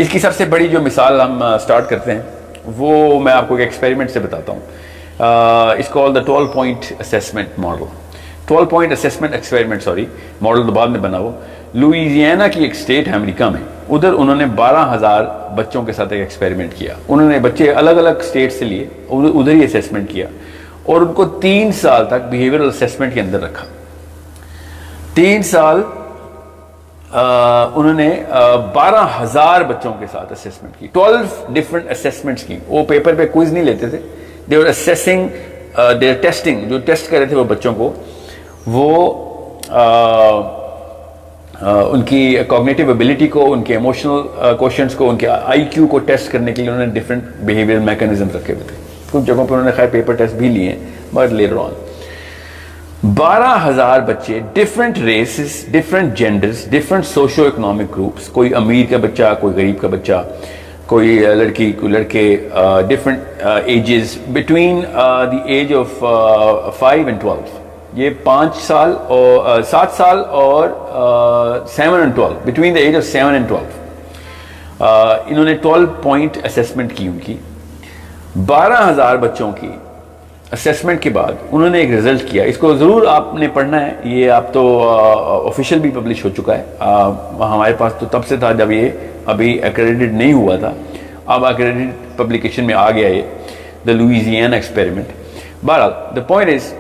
اس کی سب سے بڑی جو مثال ہم سٹارٹ کرتے ہیں وہ میں آپ کو ایک ایکسپیریمنٹ سے بتاتا ہوں. اس کو دا 12 point assessment model 12 point assessment experiment sorry model تو بعد میں بنا. وہ لوئیزیانا کی ایک اسٹیٹ ہے امریکہ میں, ادھر انہوں نے 12,000 بچوں کے ساتھ ایک ایکسپیریمنٹ کیا. انہوں نے بچے الگ الگ اسٹیٹ سے لیے, ادھر ہی اسیسمنٹ کیا اور ان کو 3 سال تک بیہیویئرل اسیسمنٹ کے اندر رکھا. 3 سال انہوں نے 12,000 بچوں کے ساتھ اسیسمنٹ کی, 12 ڈفرنٹ اسیسمنٹس کی. وہ پیپر پہ کوئز نہیں لیتے تھے, دے ور اسیسنگ, دے ور ٹیسٹنگ, جو ٹیسٹ کر رہے تھے وہ بچوں کو, وہ ان کی کوگنیٹیو ایبلٹی کو, ان کے ایموشنل کوشنٹس کو, ان کے آئی کیو کو ٹیسٹ کرنے کے لیے انہوں نے ڈفرنٹ بیہیویئر میکانزم رکھے ہوئے تھے. کچھ جگہوں پہ انہوں نے خیر پیپر ٹیسٹ بھی لیے ہیں, بٹ لیٹر آن 12,000 بچے, different races, different genders, different socio economic groups, کوئی امیر کا بچہ, کوئی غریب کا بچہ, کوئی لڑکی, کوئی لڑکے, different ages, between the age of 5 and 12. یہ 5 سال اور 7 سال اور 7 and 12, between the age of 7 and 12. انہوں نے 12 پوائنٹ اسیسمنٹ کی ان کی. 12,000 بچوں کی اسیسمنٹ کے بعد انہوں نے ایک رزلٹ کیا. اس کو ضرور آپ نے پڑھنا ہے, یہ آپ تو آفیشیل بھی پبلش ہو چکا ہے. ہمارے پاس تو تب سے تھا جب یہ ابھی ایکریڈیٹڈ نہیں ہوا تھا, اب ایکریڈیٹڈ پبلیکیشن میں آ گیا یہ, دا لوئیزیانا ایکسپیریمنٹ. بہرحال دا پوائنٹ از,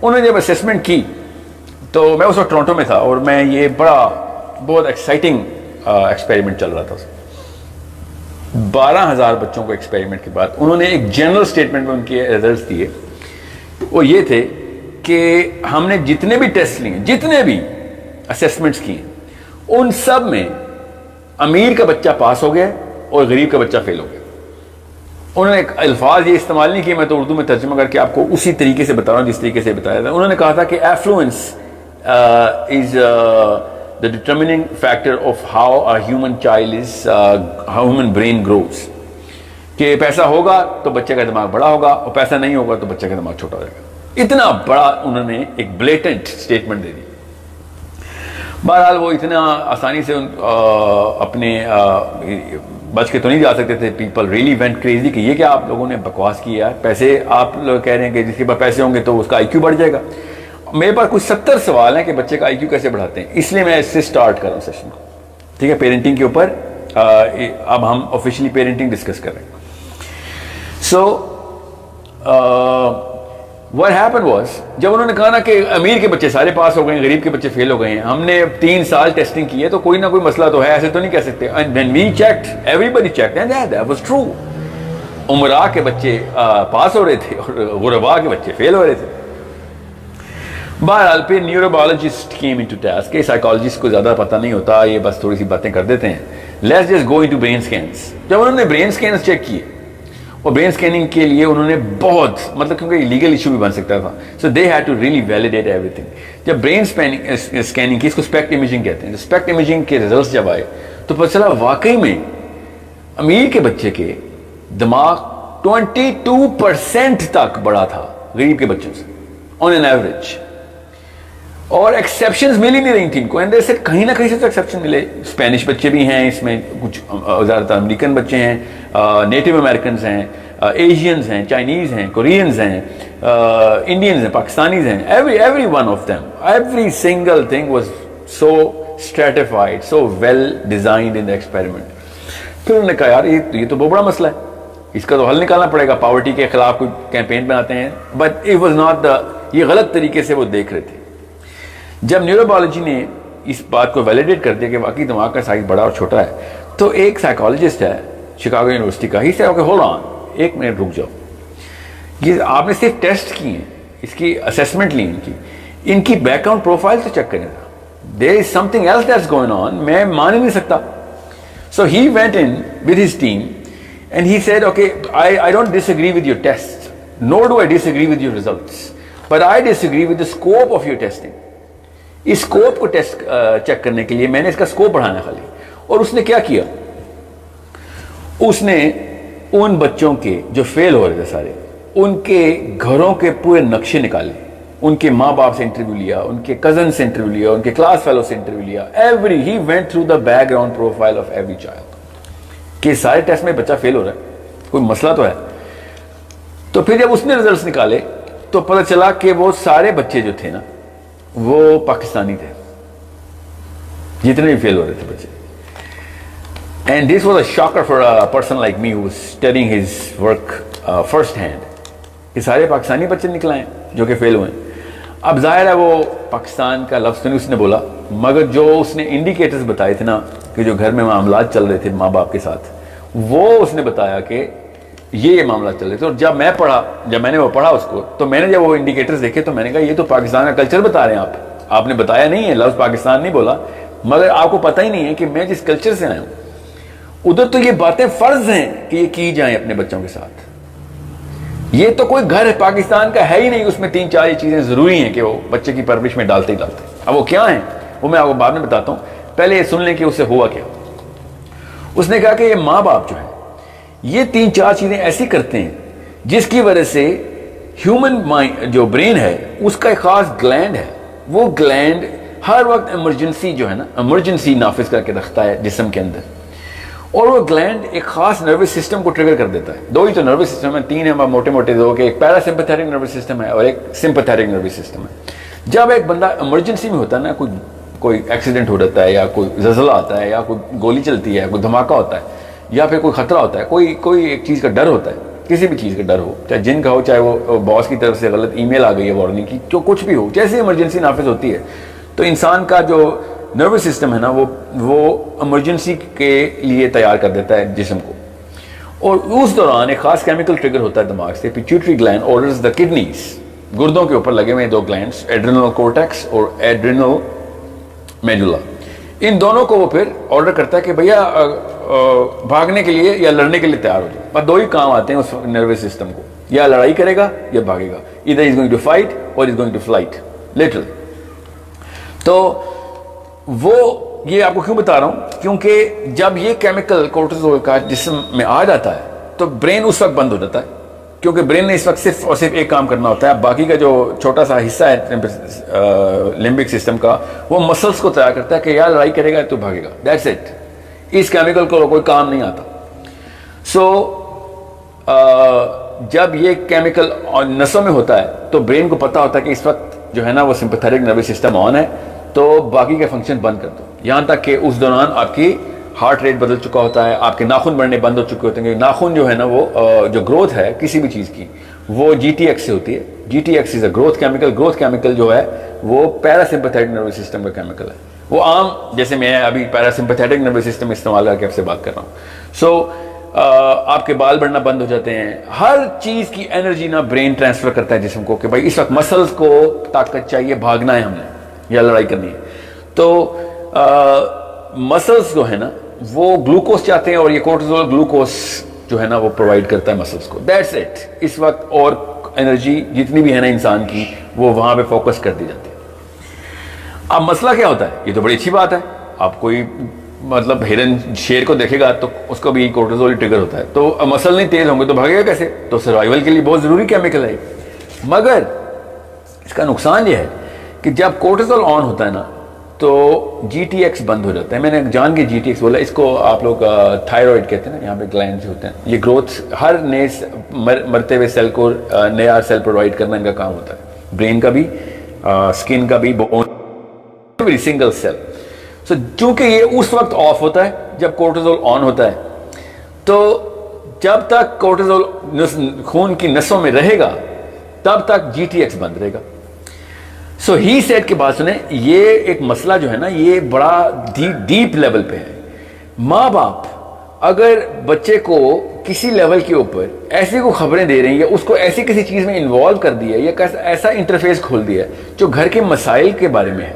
انہوں نے جب اسیسمنٹ کی تو میں اس وقت ٹورنٹو میں تھا اور میں یہ بہت ایکسائٹنگ ایکسپیریمنٹ چل رہا تھا. 12,000 بچوں کو ایکسپیریمنٹ کے بعد انہوں نے ایک جنرل اسٹیٹمنٹ میں ان کے ریزلٹس دیے. وہ یہ تھے کہ ہم نے جتنے بھی ٹیسٹ لیے, جتنے بھی اسیسمنٹس کیے, ان سب میں امیر کا بچہ پاس ہو گیا اور غریب کا بچہ فیل ہو گیا. انہوں نے الفاظ یہ استعمال نہیں کیے, میں تو اردو میں ترجمہ کر کے آپ کو اسی طریقے سے بتا رہا ہوں جس طریقے سے بتایا تھا. انہوں نے کہا تھا کہ ایفلوئنس از the determining factor of how a human child is, how human brain grows. کہ پیسہ ہوگا تو بچے کا دماغ بڑا ہوگا اور پیسہ نہیں ہوگا تو بچے کا دماغ چھوٹا ہو جائے گا. اتنا بڑا انہوں نے ایک بلیٹنٹ اسٹیٹمنٹ دے دی. بہرحال وہ اتنا آسانی سے اپنے بچ کے تو نہیں جا سکتے تھے. پیپل ریئلی وینٹ کریزی کہ یہ کیا آپ لوگوں نے بکواس کی ہے, پیسے آپ لوگ کہہ رہے ہیں کہ جس کے پاس پیسے ہوں گے تو اس کا آئی کیو بڑھ جائے گا. میرے پاس کچھ 70 سوال ہیں کہ بچے کا آئی کیو کیسے بڑھاتے ہیں, اس لیے میں اس سے سٹارٹ کر رہا ہوں سیشن کو. ٹھیک ہے, پیرنٹنگ کے اوپر اب ہم آفیشیلی پیرنٹنگ ڈسکس کر رہے ہیں. سو what happened was, جب انہوں نے کہا نا کہ امیر کے بچے سارے پاس ہو گئے ہیں, غریب کے بچے فیل ہو گئے ہیں, ہم نے 3 سال ٹیسٹنگ کی ہے تو کوئی نہ کوئی مسئلہ تو ہے, ایسے تو نہیں کہہ سکتے. And when we checked, everybody checked and that was true. امراء کے بچے پاس ہو رہے تھے اور غرباء کے بچے فیل ہو رہے تھے. بہرحال پھر neuro biologist came into task, کہ سائیکالوجسٹ کو زیادہ پتہ نہیں ہوتا, یہ بس تھوڑی سی باتیں کر دیتے ہیں. Let's just go into brain scans. جب انہوں نے برین اسکینس چیک کیے, اور برین اسکیننگ کے لیے انہوں نے بہت, مطلب کیونکہ لیگل ایشو بھی بن سکتا تھا, so they had to really validate everything. جب برین اسکیننگ کی, اس کو اسپیکٹ امیجنگ کہتے ہیں, اسپیکٹ امیجنگ کے ریزلٹس جب آئے تو پتہ چلا واقعی میں امیر کے بچے کے دماغ 22% تک بڑا تھا غریب کے بچوں سے آن این ایوریج. اور ایکسیپشنز مل ہی نہیں رہی تھیں ان کو. اینڈ سے کہیں نہ کہیں سے تو ایکسیپشن ملے. اسپینش بچے بھی ہیں اس میں, کچھ زیادہ تر امریکن بچے ہیں, نیٹو امریکنز ہیں, ایشینز ہیں, چائنیز ہیں, کورینز ہیں, انڈینز ہیں, پاکستانیز ہیں. Every one of them, every single thing was so stratified, so well designed in the experiment. پھر انہوں نے کہا یار یہ تو بہت بڑا مسئلہ ہے, اس کا تو حل نکالنا پڑے گا. پاورٹی کے خلاف کوئی کیمپین بناتے ہیں, but it was not the, یہ غلط طریقے سے وہ دیکھ رہے تھے. جب نیورو بایولوجی نے اس بات کو ویلیڈیٹ کر دیا کہ واقعی دماغ کا سائز بڑا اور چھوٹا ہے, تو ایک سائیکالوجسٹ ہے شکاگو یونیورسٹی کا, ہی سے اوکے ہولڈ آن, ایک منٹ رک جاؤ, یہ آپ نے صرف ٹیسٹ کیے ہیں, اس کی اسیسمنٹ لی ان کی بیک گراؤنڈ پروفائل تو چیک کریں. There is something else that's going on, میں مان ہی نہیں سکتا. So he went in with his team and he said okay I don't disagree with your test, nor do I disagree with your results, but I disagree with the scope of your testing. اس scope کو test check کرنے کے لیے میں نے اس کا scope بڑھانا خالی. اور اس نے کیا کیا, اس نے ان بچوں کے جو فیل ہو رہے تھے سارے, ان کے گھروں کے پورے نقشے نکالے, ان کے ماں باپ سے انٹرویو لیا, ان کے کزن سے انٹرویو لیا, ان کے کلاس فیلو سے انٹرویو لیا. He went through the back ground profile of every child. کہ سارے ٹیسٹ میں بچہ فیل ہو رہا ہے, کوئی مسئلہ تو ہے. تو پھر جب اس نے ریزلٹس نکالے تو پتہ چلا کہ وہ سارے بچے جو تھے نا وہ پاکستانی تھے, جتنے بھی فیل ہو رہے تھے بچے. And this was a Shakir for a person like me who was studying his work first hand. یہ سارے پاکستانی بچے نکلائے ہیں جو کہ فیل ہوئے ہیں. اب ظاہر ہے وہ پاکستان کا لفظ تو نہیں اس نے بولا, مگر جو اس نے انڈیکیٹرز بتائے تھے نا کہ جو گھر میں معاملات چل رہے تھے ماں باپ کے ساتھ, وہ اس نے بتایا کہ یہ معاملات چل رہے تھے. اور جب میں نے وہ پڑھا اس کو, تو میں نے جب وہ انڈیکیٹرز دیکھے تو میں نے کہا یہ تو پاکستان کا کلچر بتا رہے ہیں آپ نے بتایا نہیں ہے, لفظ پاکستان نہیں بولا, مگر آپ کو پتہ ہی نہیں ہے کہ میں جس کلچر سے آیا ہوں ادھر تو یہ باتیں فرض ہیں کہ یہ کی جائیں اپنے بچوں کے ساتھ. یہ تو کوئی گھر پاکستان کا ہے ہی نہیں, اس میں 3-4 چیزیں ضروری ہیں کہ وہ بچے کی پرورش میں ڈالتے ہی ڈالتے. اب وہ کیا ہیں وہ میں آپ کو بعد میں بتاتا ہوں, پہلے یہ سن لیں کہ اس سے ہوا کیا. اس نے کہا کہ یہ ماں باپ جو ہیں یہ 3-4 چیزیں ایسی کرتے ہیں جس کی وجہ سے ہیومن مائنڈ جو برین ہے اس کا ایک خاص گلینڈ ہے, وہ گلینڈ ہر وقت ایمرجنسی جو ہے نا ایمرجنسی نافذ کر کے رکھتا ہے جسم کے اندر, اور وہ گلینڈ ایک خاص نروس سسٹم کو ٹریگر کر دیتا ہے. 2 ہی تو نروس سسٹم ہیں, 3 ہیں موٹے موٹے دو, کہ ایک پیرا سمپیتھیٹک نروس سسٹم ہے اور ایک سمپیتھیٹک نروس سسٹم ہے. جب ایک بندہ ایمرجنسی میں ہوتا ہے نا, کوئی ایکسیڈنٹ ہو جاتا ہے یا کوئی زلزلہ آتا ہے یا کوئی گولی چلتی ہے, کوئی دھماکہ ہوتا ہے یا پھر کوئی خطرہ ہوتا ہے, کوئی ایک چیز کا ڈر ہوتا ہے, کسی بھی چیز کا ڈر ہو, چاہے جن کا ہو, چاہے وہ باس کی طرف سے غلط ای میل آ گئی ہے وارننگ کی, جو کچھ بھی ہو, جیسے ایمرجنسی نافذ ہوتی ہے تو انسان کا جو نروس سسٹم ہے نا وہ ایمرجنسی کے لیے تیار کر دیتا ہے جسم کو. اور اس دوران ایک خاص کیمیکل ٹریگر ہوتا ہے دماغ سے, pituitary gland orders the kidneys, گردوں کے اوپر لگے ہوئے 2 گلینڈز, ایڈرینل کورٹیکس اور ایڈرینل میڈولا. ان دونوں کو وہ پھر آرڈر کرتا ہے کہ بھیا بھاگنے کے لیے یا لڑنے کے لیے تیار ہو جائے. بس 2 ہی کام آتے ہیں اس نروس سسٹم کو, یا لڑائی کرے گا یا بھاگے گا, either is going to fight or is going to flight literally. تو وہ یہ آپ کو کیوں بتا رہا ہوں, کیونکہ جب یہ کیمیکل کورٹیزول کا جسم میں آ جاتا ہے تو برین اس وقت بند ہو جاتا ہے, کیونکہ برین نے اس وقت صرف اور صرف ایک کام کرنا ہوتا ہے. باقی کا جو چھوٹا سا حصہ ہے لمبک سسٹم کا, وہ مسلس کو تیار کرتا ہے کہ یا لڑائی کرے گا تو بھاگے گا, دیٹس اٹ. اس کیمیکل کو کوئی کام نہیں آتا. سو جب یہ کیمیکل نسوں میں ہوتا ہے تو برین کو پتا ہوتا ہے کہ اس وقت جو ہے نا وہ سمپیتھیٹک نروس سسٹم آن ہے, تو باقی کے فنکشن بند کر دو, یہاں تک کہ اس دوران آپ کی ہارٹ ریٹ بدل چکا ہوتا ہے, آپ کے ناخن بڑھنے بند ہو چکے ہوتے ہیں. ناخن جو ہے نا وہ جو گروتھ ہے کسی بھی چیز کی وہ GTX سے ہوتی ہے. GTX is a growth chemical. Growth chemical جو ہے وہ پیراسمپیتھیٹک نروس سسٹم کا کیمیکل ہے. وہ عام جیسے میں ابھی پیراسمپیتھیٹک نروس سسٹم استعمال کر کے آپ سے بات کر رہا ہوں. سو آپ کے بال بڑھنا بند ہو جاتے ہیں. ہر چیز کی انرجی نا برین ٹرانسفر کرتا ہے جسم کو کہ بھائی اس وقت مسلز کو طاقت چاہیے, بھاگنا ہے ہم نے یا لڑائی کرنی ہے. تو مسلز جو ہے نا وہ گلوکوز چاہتے ہیں, اور یہ کورٹیزول گلوکوز جو ہے نا وہ پرووائڈ کرتا ہے مسلز کو. That's it. اس وقت اور انرجی جتنی بھی ہے نا انسان کی وہ وہاں پہ فوکس کر دی جاتی ہے. اب مسئلہ کیا ہوتا ہے, یہ تو بڑی اچھی بات ہے. آپ کوئی مطلب ہرن شیر کو دیکھے گا تو اس کو بھی کورٹیزول ٹریگر ہوتا ہے, تو مسل نہیں تیز ہوں گے تو بھاگے گا کیسے؟ تو سروائیول کے لیے بہت ضروری کیمیکل ہے. مگر اس کا نقصان یہ ہے کہ جب کورٹیزول آن ہوتا ہے نا تو GTX بند ہو جاتا ہے. میں نے جان کے GTX بولا, اس کو آپ لوگ تھائرائڈ کہتے ہیں نا, یہاں پہ گلینڈز ہوتے ہیں. یہ گروتھ ہر نئے مرتے ہوئے سیل کو نیا سیل پرووائڈ کرنا ان کا کام ہوتا ہے, برین کا بھی, اسکن کا بھی, بون سنگل سیل. سو چونکہ یہ اس وقت آف ہوتا ہے جب کورٹیزول آن ہوتا ہے, تو جب تک کورٹیزول خون کی نسوں میں رہے گا تب تک GTX بند رہے گا. سو ہی سیٹ کے بعد سنیں, یہ ایک مسئلہ جو ہے نا یہ بڑا ڈیپ لیول پہ ہے. ماں باپ اگر بچے کو کسی لیول کے اوپر ایسی کوئی خبریں دے رہے ہیں یا اس کو ایسی کسی چیز میں انوالو کر دیا ہے یا ایسا انٹرفیس کھول دیا ہے جو گھر کے مسائل کے بارے میں ہے,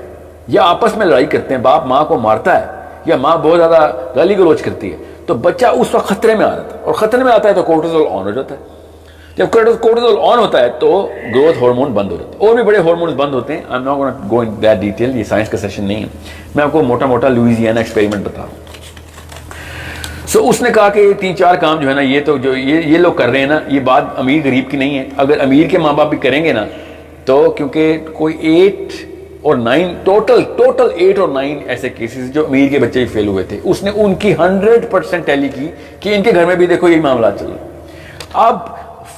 یا آپس میں لڑائی کرتے ہیں, باپ ماں کو مارتا ہے یا ماں بہت زیادہ گالی گلوچ کرتی ہے, تو بچہ اس وقت خطرے میں آ جاتا ہے. اور خطرے میں آتا ہے تو کورٹیزول آن ہو جاتا ہے. جب کورٹیزول آن ہوتا ہے تو گروتھ ہارمون بند ہو جاتے ہیں, اور بھی بڑے ہارمونز بند ہوتے ہیں. آئی am not gonna go in that detail, یہ سائنس کا سیشن نہیں ہے, میں آپ کو موٹا موٹا لوئزیانا ایکسپیریمنٹ بتا رہا ہوں. سو اس نے کہا کہ یہ 3-4 کام جو ہے نا یہ تو جو یہ لوگ کر رہے ہیں نا, یہ بات امیر غریب کی نہیں ہے. اگر امیر کے ماں باپ بھی کریں گے نا تو, کیونکہ کوئی اور 9 ٹوٹل 8 اور 9 ایسے کیسز جو امیر کے بچے ہی فیل ہوئے تھے. اس نے ان کی 100% ٹیلی کی کہ ان کے گھر میں بھی دیکھو یہی معاملات چل رہے ہیں. اب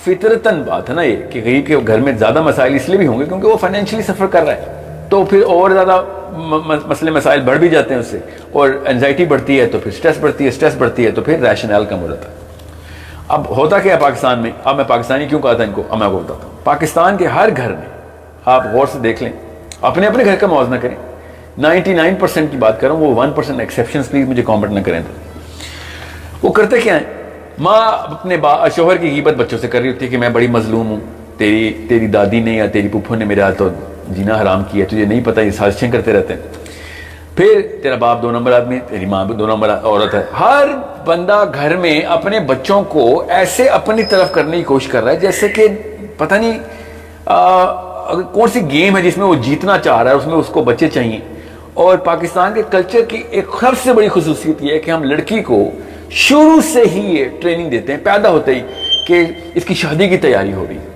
فطرتاً بات ہے نا یہ کہ غریب کے گھر میں زیادہ مسائل اس لیے بھی ہوں گے کیونکہ وہ فائنینشلی سفر کر رہا ہے, تو پھر اور زیادہ مسئلے مسائل بڑھ بھی جاتے ہیں اس سے, اور انزائٹی بڑھتی ہے تو پھر سٹریس بڑھتی ہے تو پھر ریشنل کم ہو جاتا ہے. اب ہوتا کیا ہے پاکستان میں, اب میں پاکستانی کیوں کہا تھا ان کو, اب میں آپ کو بتاتا ہوں. پاکستان کے ہر گھر میں آپ غور سے دیکھ لیں, اپنے گھر کا موازنہ کریں, 99% کی بات کر رہا ہوں, وہ 1% ایکسیپشنز پلیز مجھے کامنٹ نہ کریں. تو وہ کرتے کیا ہیں, ماں اپنے شوہر کی غیبت بچوں سے کر رہی ہوتی ہے کہ میں بڑی مظلوم ہوں, تیری دادی نے یا تیری پھپھو نے میرا تو جینا حرام کیا, تجھے نہیں پتہ, یہ سازشیں کرتے رہتے ہیں. پھر تیرا باپ 2 نمبر آدمی, تیری ماں بھی 2 نمبر عورت ہے. ہر بندہ گھر میں اپنے بچوں کو ایسے اپنی طرف کرنے کی کوشش کر رہا ہے جیسے کہ پتہ نہیں کون سی گیم ہے جس میں وہ جیتنا چاہ رہا ہے, اس میں اس کو بچے چاہیے. اور پاکستان کے کلچر کی ایک سب سے بڑی خصوصیت یہ ہے کہ ہم لڑکی کو شروع سے ہی یہ ٹریننگ دیتے ہیں, پیدا ہوتے ہی, کہ اس کی شادی کی تیاری ہو رہی ہے.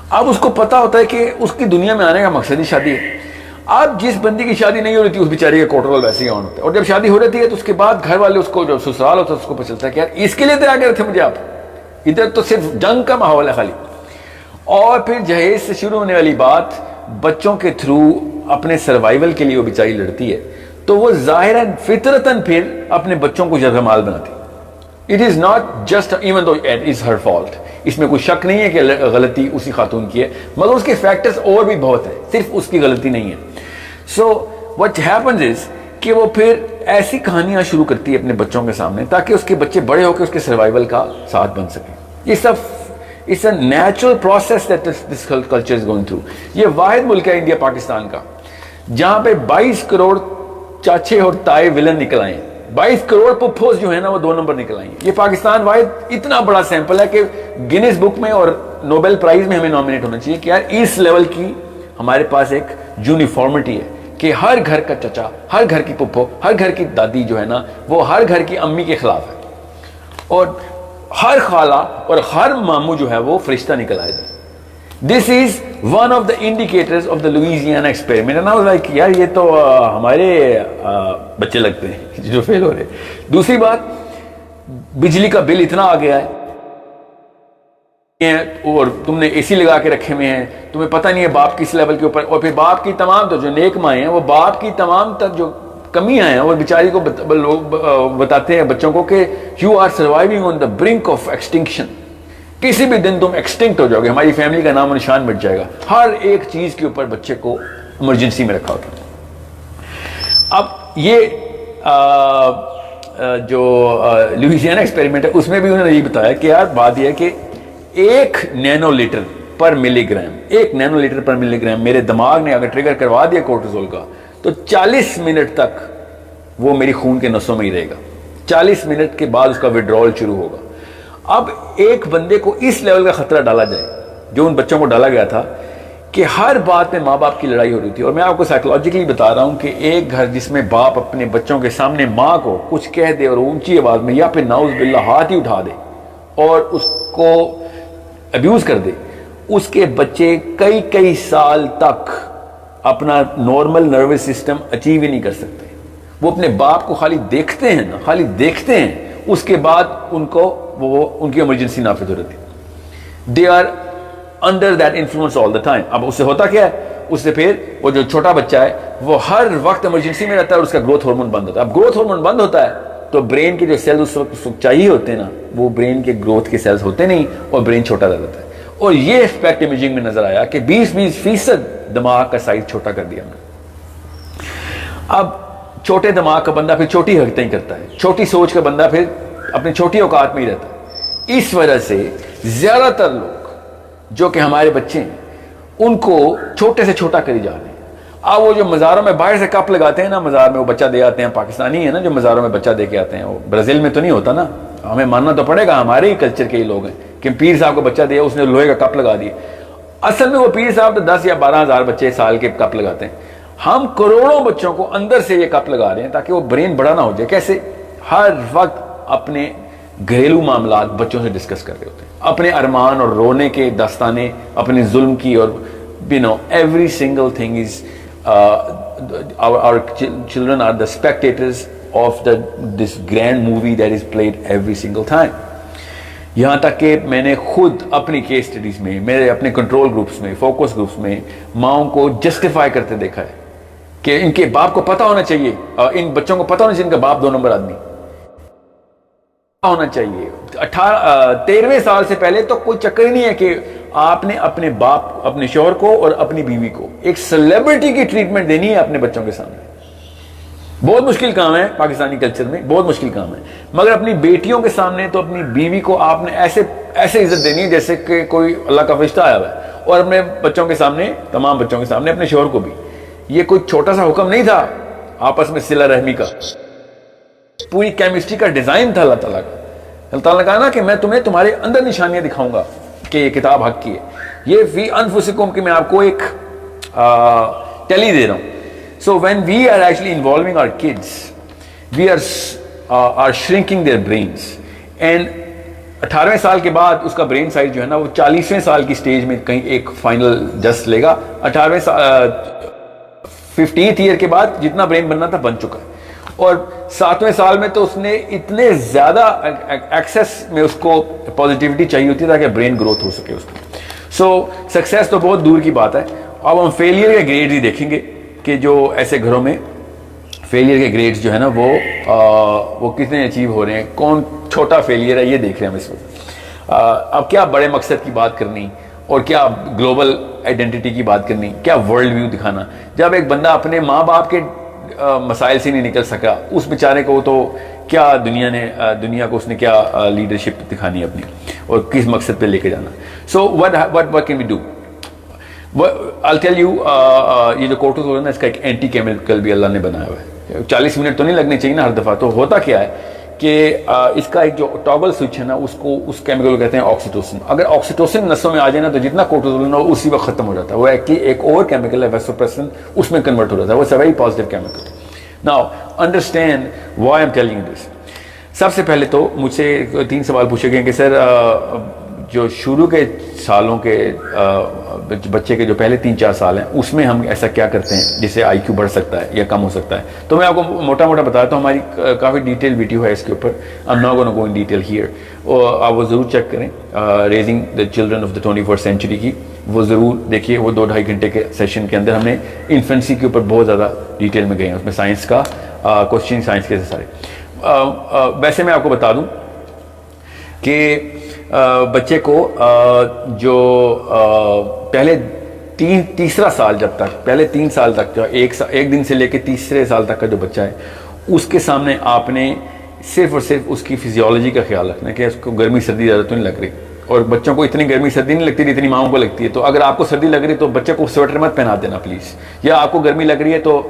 اب اس کو پتا ہوتا ہے کہ اس کی دنیا میں آنے کا مقصد ہی شادی ہے. اب جس بندی کی شادی نہیں ہو رہی تھی اس بیچاری کا کوٹرول ویسے ہی آن ہوتا ہے, اور جب شادی ہو رہی ہے تو اس کے بعد گھر والے اس کو, جو سسرال ہوتا ہے اس کو پتہ چلتا ہے کہ یار اس کے لیے تو آگے رکھے مجھے, آپ ادھر تو صرف جنگ کا ماحول ہے خالی. اور پھر جہیز سے شروع ہونے والی بات بچوں کے تھرو اپنے سروائیول کے لیے وہ بیچاری لڑتی ہے, تو وہ ظاہراً فطرتاً پھر اپنے بچوں کو جذبہ مال بناتی. It is not just even though it is her fault, اس میں کوئی شک نہیں ہے کہ غلطی اسی خاتون کی ہے, مگر اس کے فیکٹرز اور بھی بہت ہیں, صرف اس کی غلطی نہیں ہے. سو وٹ ہیپنز از کہ وہ پھر ایسی کہانیاں شروع کرتی ہے اپنے بچوں کے سامنے تاکہ اس کے بچے بڑے ہو کے اس کے سروائیول کا ساتھ بن سکیں. یہ سب it's a natural process that this culture is going through. یہ واحد ملک ہے انڈیا پاکستان کا جہاں پہ 22 کروڑ چاچے اور تائے ولن نکل آئے ہیں, 22 کروڑ پپھوز جو ہیں نا وہ 2 نمبر نکل آئی ہیں. یہ پاکستان واحد اتنا بڑا سیمپل ہے کہ گینیز بک میں اور نوبل پرائز میں ہمیں نامنیٹ ہونا چاہیے کہ یار اس لیول کی ہمارے پاس ایک یونیفارمٹی ہے کہ ہر گھر کا چچا, ہر گھر کی پپھو, ہر گھر کی دادی جو ہے نا وہ ہر گھر کی امی کے خلاف ہے, اور ہر خالہ اور ہر ماموں جو ہے وہ فرشتہ نکل آئے. This is one of the indicators of the Louisiana experiment. And I was like یار یہ تو ہمارے بچے لگتے ہیں جو فیل ہو رہے. دوسری بات, بجلی کا بل اتنا آ گیا ہے اور تم نے اے سی لگا کے رکھے ہوئے ہیں, تمہیں پتہ نہیں ہے باپ کس لیول کے اوپر, اور پھر باپ کی تمام تو جو نیک مائیں ہیں وہ باپ کی تمام تک جو کمیاں ہیں وہ بیچاری کو لوگ بتاتے ہیں بچوں کو کہ you are surviving on the brink of extinction, کسی بھی دن تم ایکسٹنکٹ ہو جاؤ گے, ہماری فیملی کا نام و نشان مٹ جائے گا. ہر ایک چیز کے اوپر بچے کو ایمرجنسی میں رکھا ہوتا ہے. اب یہ جو لوئیزیانا ایکسپیریمنٹ ہے اس میں بھی انہوں نے یہ بتایا کہ یار بات یہ ہے کہ 1 نینو لیٹر پر ملی گرام, 1 نینو لیٹر پر ملی گرام میرے دماغ نے اگر ٹریگر کروا دیا کورٹیزول کا تو 40 منٹ تک وہ میری خون کے نسوں میں ہی رہے گا. 40 منٹ کے بعد اس کا وڈرول شروع ہوگا. اب ایک بندے کو اس لیول کا خطرہ ڈالا جائے جو ان بچوں کو ڈالا گیا تھا کہ ہر بات میں ماں باپ کی لڑائی ہو رہی تھی. اور میں آپ کو سائیکولوجیکلی بتا رہا ہوں کہ ایک گھر جس میں باپ اپنے بچوں کے سامنے ماں کو کچھ کہہ دے اور اونچی آواز میں یا پھر نعوذ باللہ ہاتھ ہی اٹھا دے اور اس کو ابیوز کر دے, اس کے بچے کئی سال تک اپنا نارمل نروس سسٹم اچیو ہی نہیں کر سکتے. وہ اپنے باپ کو خالی دیکھتے ہیں نا, خالی دیکھتے ہیں, اس کے بعد ان کی ایمرجنسی نافذ ہو رہی ہے. They are under that influence all the time. اب اس سے ہوتا کیا ہے, اس سے پھر وہ جو چھوٹا بچہ ہے وہ ہر وقت ایمرجنسی میں رہتا ہے اور اس کا گروتھ ہارمون بند ہوتا ہے. اب گروتھ ہارمون بند ہوتا ہے تو برین کے جو سیلز اس وقت چاہیے ہوتے ہیں نا وہ برین کے گروتھ کے سیلز ہوتے نہیں اور برین چھوٹا رہ جاتا ہے. اور یہ ایسپیکٹ امیجنگ میں نظر آیا کہ 20% دماغ کا سائز چھوٹا کر دیا ہم نے. اب چھوٹے دماغ کا بندہ پھر چھوٹی حرکتیں ہی کرتا ہے, چھوٹی سوچ کا بندہ پھر اپنی چھوٹی اوقات میں ہی رہتا ہے. اس وجہ سے زیادہ تر لوگ جو کہ ہمارے بچے ہیں ان کو چھوٹے سے چھوٹا کری جا رہے ہیں. اب وہ جو مزاروں میں باہر سے کپ لگاتے ہیں نا, مزار میں وہ بچہ دے آتے ہیں, پاکستانی ہے نا جو مزاروں میں بچہ دے کے آتے ہیں, وہ برازیل میں تو نہیں ہوتا نا, ہمیں ماننا تو پڑے گا ہمارے ہی کلچر کے ہی لوگ ہیں کہ پیر صاحب کو بچہ دیا, اس نے لوہے کا کپ لگا دیا. اصل میں وہ پیر صاحب تو 10 یا 12 ہزار بچے سال کے کپ لگاتے ہیں. ہم کروڑوں بچوں کو اندر سے یہ کپ لگا رہے ہیں تاکہ وہ برین بڑا نہ ہو جائے. کیسے؟ ہر وقت اپنے گھریلو معاملات بچوں سے ڈسکس کر رہے ہوتے ہیں, اپنے ارمان اور رونے کے داستانے, اپنے ظلم کی, اور every single thing is our children are the spectators of this grand movie that is played every single time. یہاں تک کہ میں نے خود اپنی کیس اسٹڈیز میں، میرے اپنے کنٹرول گروپس میں، فوکس گروپس میں ماؤں کو جسٹیفائی کرتے دیکھا ہے کہ ان کے باپ کو پتہ ہونا چاہیے، ان بچوں کو پتہ ہونا چاہیے ان کا باپ 2 نمبر آدمی ہونا چاہیے. 13ویں سال سے پہلے تو کوئی چکر ہی نہیں ہے کہ آپ نے اپنے باپ، اپنے شوہر کو اور اپنی بیوی کو ایک سیلیبریٹی کی ٹریٹمنٹ دینی ہے اپنے بچوں کے سامنے. بہت مشکل کام ہے پاکستانی کلچر میں، بہت مشکل کام ہے، مگر اپنی بیٹیوں کے سامنے تو اپنی بیوی کو آپ نے ایسے عزت دینی ہے جیسے کہ کوئی اللہ کا فرشتہ آیا ہوا ہے، اور اپنے بچوں کے سامنے، تمام بچوں کے سامنے، اپنے شوہر کو بھی. یہ کوئی چھوٹا سا حکم نہیں تھا آپس میں صلہ رحمی کا، پوری کیمسٹری کا ڈیزائن تھا اللہ تعالیٰ کا. اللہ تعالیٰ نے کہا نا کہ میں تمہیں تمہارے اندر نشانیاں دکھاؤں گا کہ یہ کتاب حق کی ہے. یہ فی انفسکم کہ میں آپ کو ایک ٹیلی دے رہا ہوں. So when we are actually involving our kids, we are shrinking their brains. And 18ویں سال کے بعد اس کا برین سائز جو ہے نا وہ 40ویں سال کی سٹیج میں کہیں ایک فائنل جسٹ لے گا. 15th ایئر کے بعد جتنا برین بننا تھا بن چکا ہے، اور 7ویں سال میں تو اس نے اتنے زیادہ ایکسیس میں اس کو پازیٹیوٹی چاہیے ہوتی ہے تاکہ برین گروتھ ہو سکے اس کی. سو سکسیس تو بہت دور کی بات ہے. اب ہم فیلئر کے گریڈ ہی دیکھیں گے کہ جو ایسے گھروں میں فیلئر کے گریڈز جو ہے نا وہ کتنے اچیو ہو رہے ہیں. کون چھوٹا فیلئر ہے یہ دیکھ رہے ہیں ہم اس وقت. اب کیا بڑے مقصد کی بات کرنی اور کیا گلوبل آئیڈینٹی کی بات کرنی، کیا ورلڈ ویو دکھانا. جب ایک بندہ اپنے ماں باپ کے مسائل سے نہیں نکل سکا، اس بیچارے کو تو کیا دنیا کو اس نے کیا لیڈرشپ دکھانی اپنی اور کس مقصد پہ لے کے جانا. سو what can we do? I'll tell you, یہ جو کورٹیزول ہے اس کا ایک اینٹی کیمیکل بھی اللہ نے بنایا ہوا ہے. 40 منٹ تو نہیں لگنے چاہیے نا ہر دفعہ. تو ہوتا کیا ہے کہ اس کا ایک جو ٹاگل سوئچ ہے نا اس کیمیکل کو کہتے ہیں آکسیٹوسن. اگر آکسیٹوسن نسوں میں آ جائے نا تو جتنا کورٹیزول ہے اسی وقت ختم ہو جاتا ہے. وہ ایک اور کیمیکل ہے ویسوپریسن، اس میں کنورٹ ہو جاتا ہے. وہ very positive chemical. Now understand why I'm telling you this. سب سے پہلے تو مجھ سے 3 سوال پوچھے گئے کہ سر جو شروع کے سالوں کے بچے کے جو پہلے 3-4 سال ہیں اس میں ہم ایسا کیا کرتے ہیں جس سے آئی کیو بڑھ سکتا ہے یا کم ہو سکتا ہے. تو میں آپ کو موٹا بتاتا ہوں. ہماری کافی ڈیٹیل ویڈیو ہے اس کے اوپر. I'm not going to go in detail here. آپ وہ ضرور چیک کریں. Raising the children of the 21st century کی وہ ضرور دیکھیے. وہ 2-2.5 گھنٹے کے سیشن کے اندر ہم نے انفنسی کے اوپر بہت زیادہ ڈیٹیل میں گئے ہیں. اس میں سائنس کا کوشچن سائنس کے سارے. ویسے میں آپ کو بتا دوں کہ بچے کو جو پہلے تیسرا سال جب تک پہلے 3 سال تک جو ایک دن سے لے کے تیسرے سال تک کا جو بچہ ہے اس کے سامنے آپ نے صرف اور صرف اس کی فزیولوجی کا خیال رکھنا ہے کہ اس کو گرمی سردی زیادہ تو نہیں لگ رہی. اور بچوں کو اتنی گرمی سردی نہیں لگتی جتنی ماؤں کو لگتی ہے. تو اگر آپ کو سردی لگ رہی ہے تو بچے کو سویٹر مت پہنا دینا پلیز. یا آپ کو گرمی لگ رہی ہے تو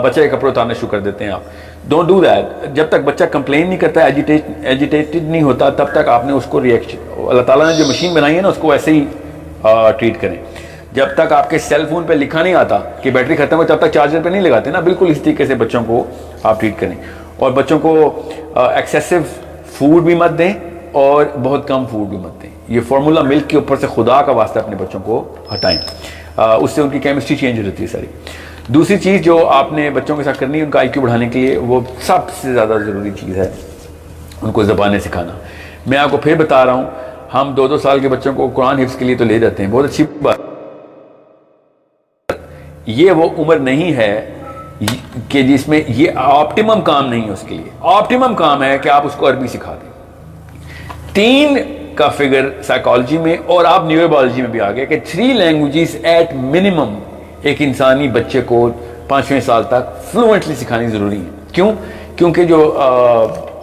بچے کے کپڑے اتارنا شروع کر دیتے ہیں آپ. Don't do that. جب تک بچہ کمپلین نہیں کرتا، ایجیٹیٹڈ نہیں ہوتا، تب تک آپ نے اس کو ریئیکشن، اللہ تعالیٰ نے جو مشین بنائی ہے نا اس کو ایسے ہی ٹریٹ کریں. جب تک آپ کے سیل فون پہ لکھا نہیں آتا کہ بیٹری ختم ہو تب تک چارجر پہ نہیں لگاتے نا. بالکل اس طریقے سے بچوں کو آپ ٹریٹ کریں. اور بچوں کو ایکسیسو فوڈ بھی مت دیں اور بہت کم فوڈ بھی مت دیں. یہ فارمولا ملک کے اوپر سے خدا کا واسطہ اپنے بچوں کو ہٹائیں. اس سے ان کی کیمسٹری چینج ہو جاتی ہے ساری. دوسری چیز جو آپ نے بچوں کے ساتھ کرنی ہے ان کا آئی کیو بڑھانے کے لیے، وہ سب سے زیادہ ضروری چیز ہے ان کو زبانیں سکھانا. میں آپ کو پھر بتا رہا ہوں، ہم 2-2 سال کے بچوں کو قرآن حفظ کے لیے تو لے جاتے ہیں، بہت اچھی بات. یہ وہ عمر نہیں ہے کہ جس میں یہ آپٹیمم کام نہیں ہے اس کے لیے. آپٹیمم کام ہے کہ آپ اس کو عربی سکھا دیں. 3 کا فگر سائیکالوجی میں اور آپ نیورو بایولوجی میں بھی آ گیا کہ 3 لینگویجز ایٹ منیمم ایک انسانی بچے کو 5ویں سال تک فلوئنٹلی سکھانی ضروری ہے. کیوں؟ کیونکہ جو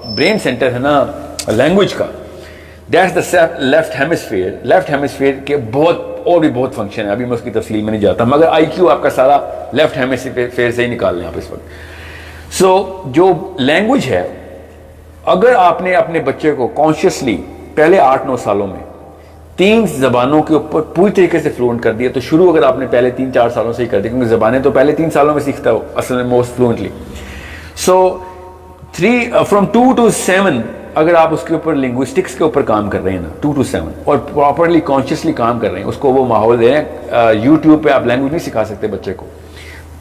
برین سینٹر ہے نا لینگویج کا، دیٹس دا لیفٹ ہیمسفیئر کے بہت اور بھی بہت فنکشن ہے. ابھی میں اس کی تفصیل میں نہیں جاتا، مگر آئی کیو آپ کا سارا لیفٹ ہیمسفیئر سے ہی نکال لیں آپ اس وقت. سو جو لینگویج ہے، اگر آپ نے اپنے بچے کو کانشیسلی پہلے 8-9 سالوں میں 3 زبانوں کے اوپر پوری طریقے سے فلوئنٹ کر دیا، تو شروع اگر آپ نے پہلے 3-4 سالوں سے ہی کر دیا، کیونکہ زبانیں تو پہلے 3 سالوں میں سیکھتا ہو اصل میں most fluently. So from 2 to 7 اگر آپ اس کے اوپر لنگوسٹکس کے اوپر کام کر رہے ہیں نا 2 to 7 اور پراپرلی کانشیسلی کام کر رہے ہیں، اس کو وہ ماحول دیں. یوٹیوب پہ آپ لینگویج نہیں سکھا سکتے بچے کو.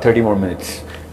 30 more minutes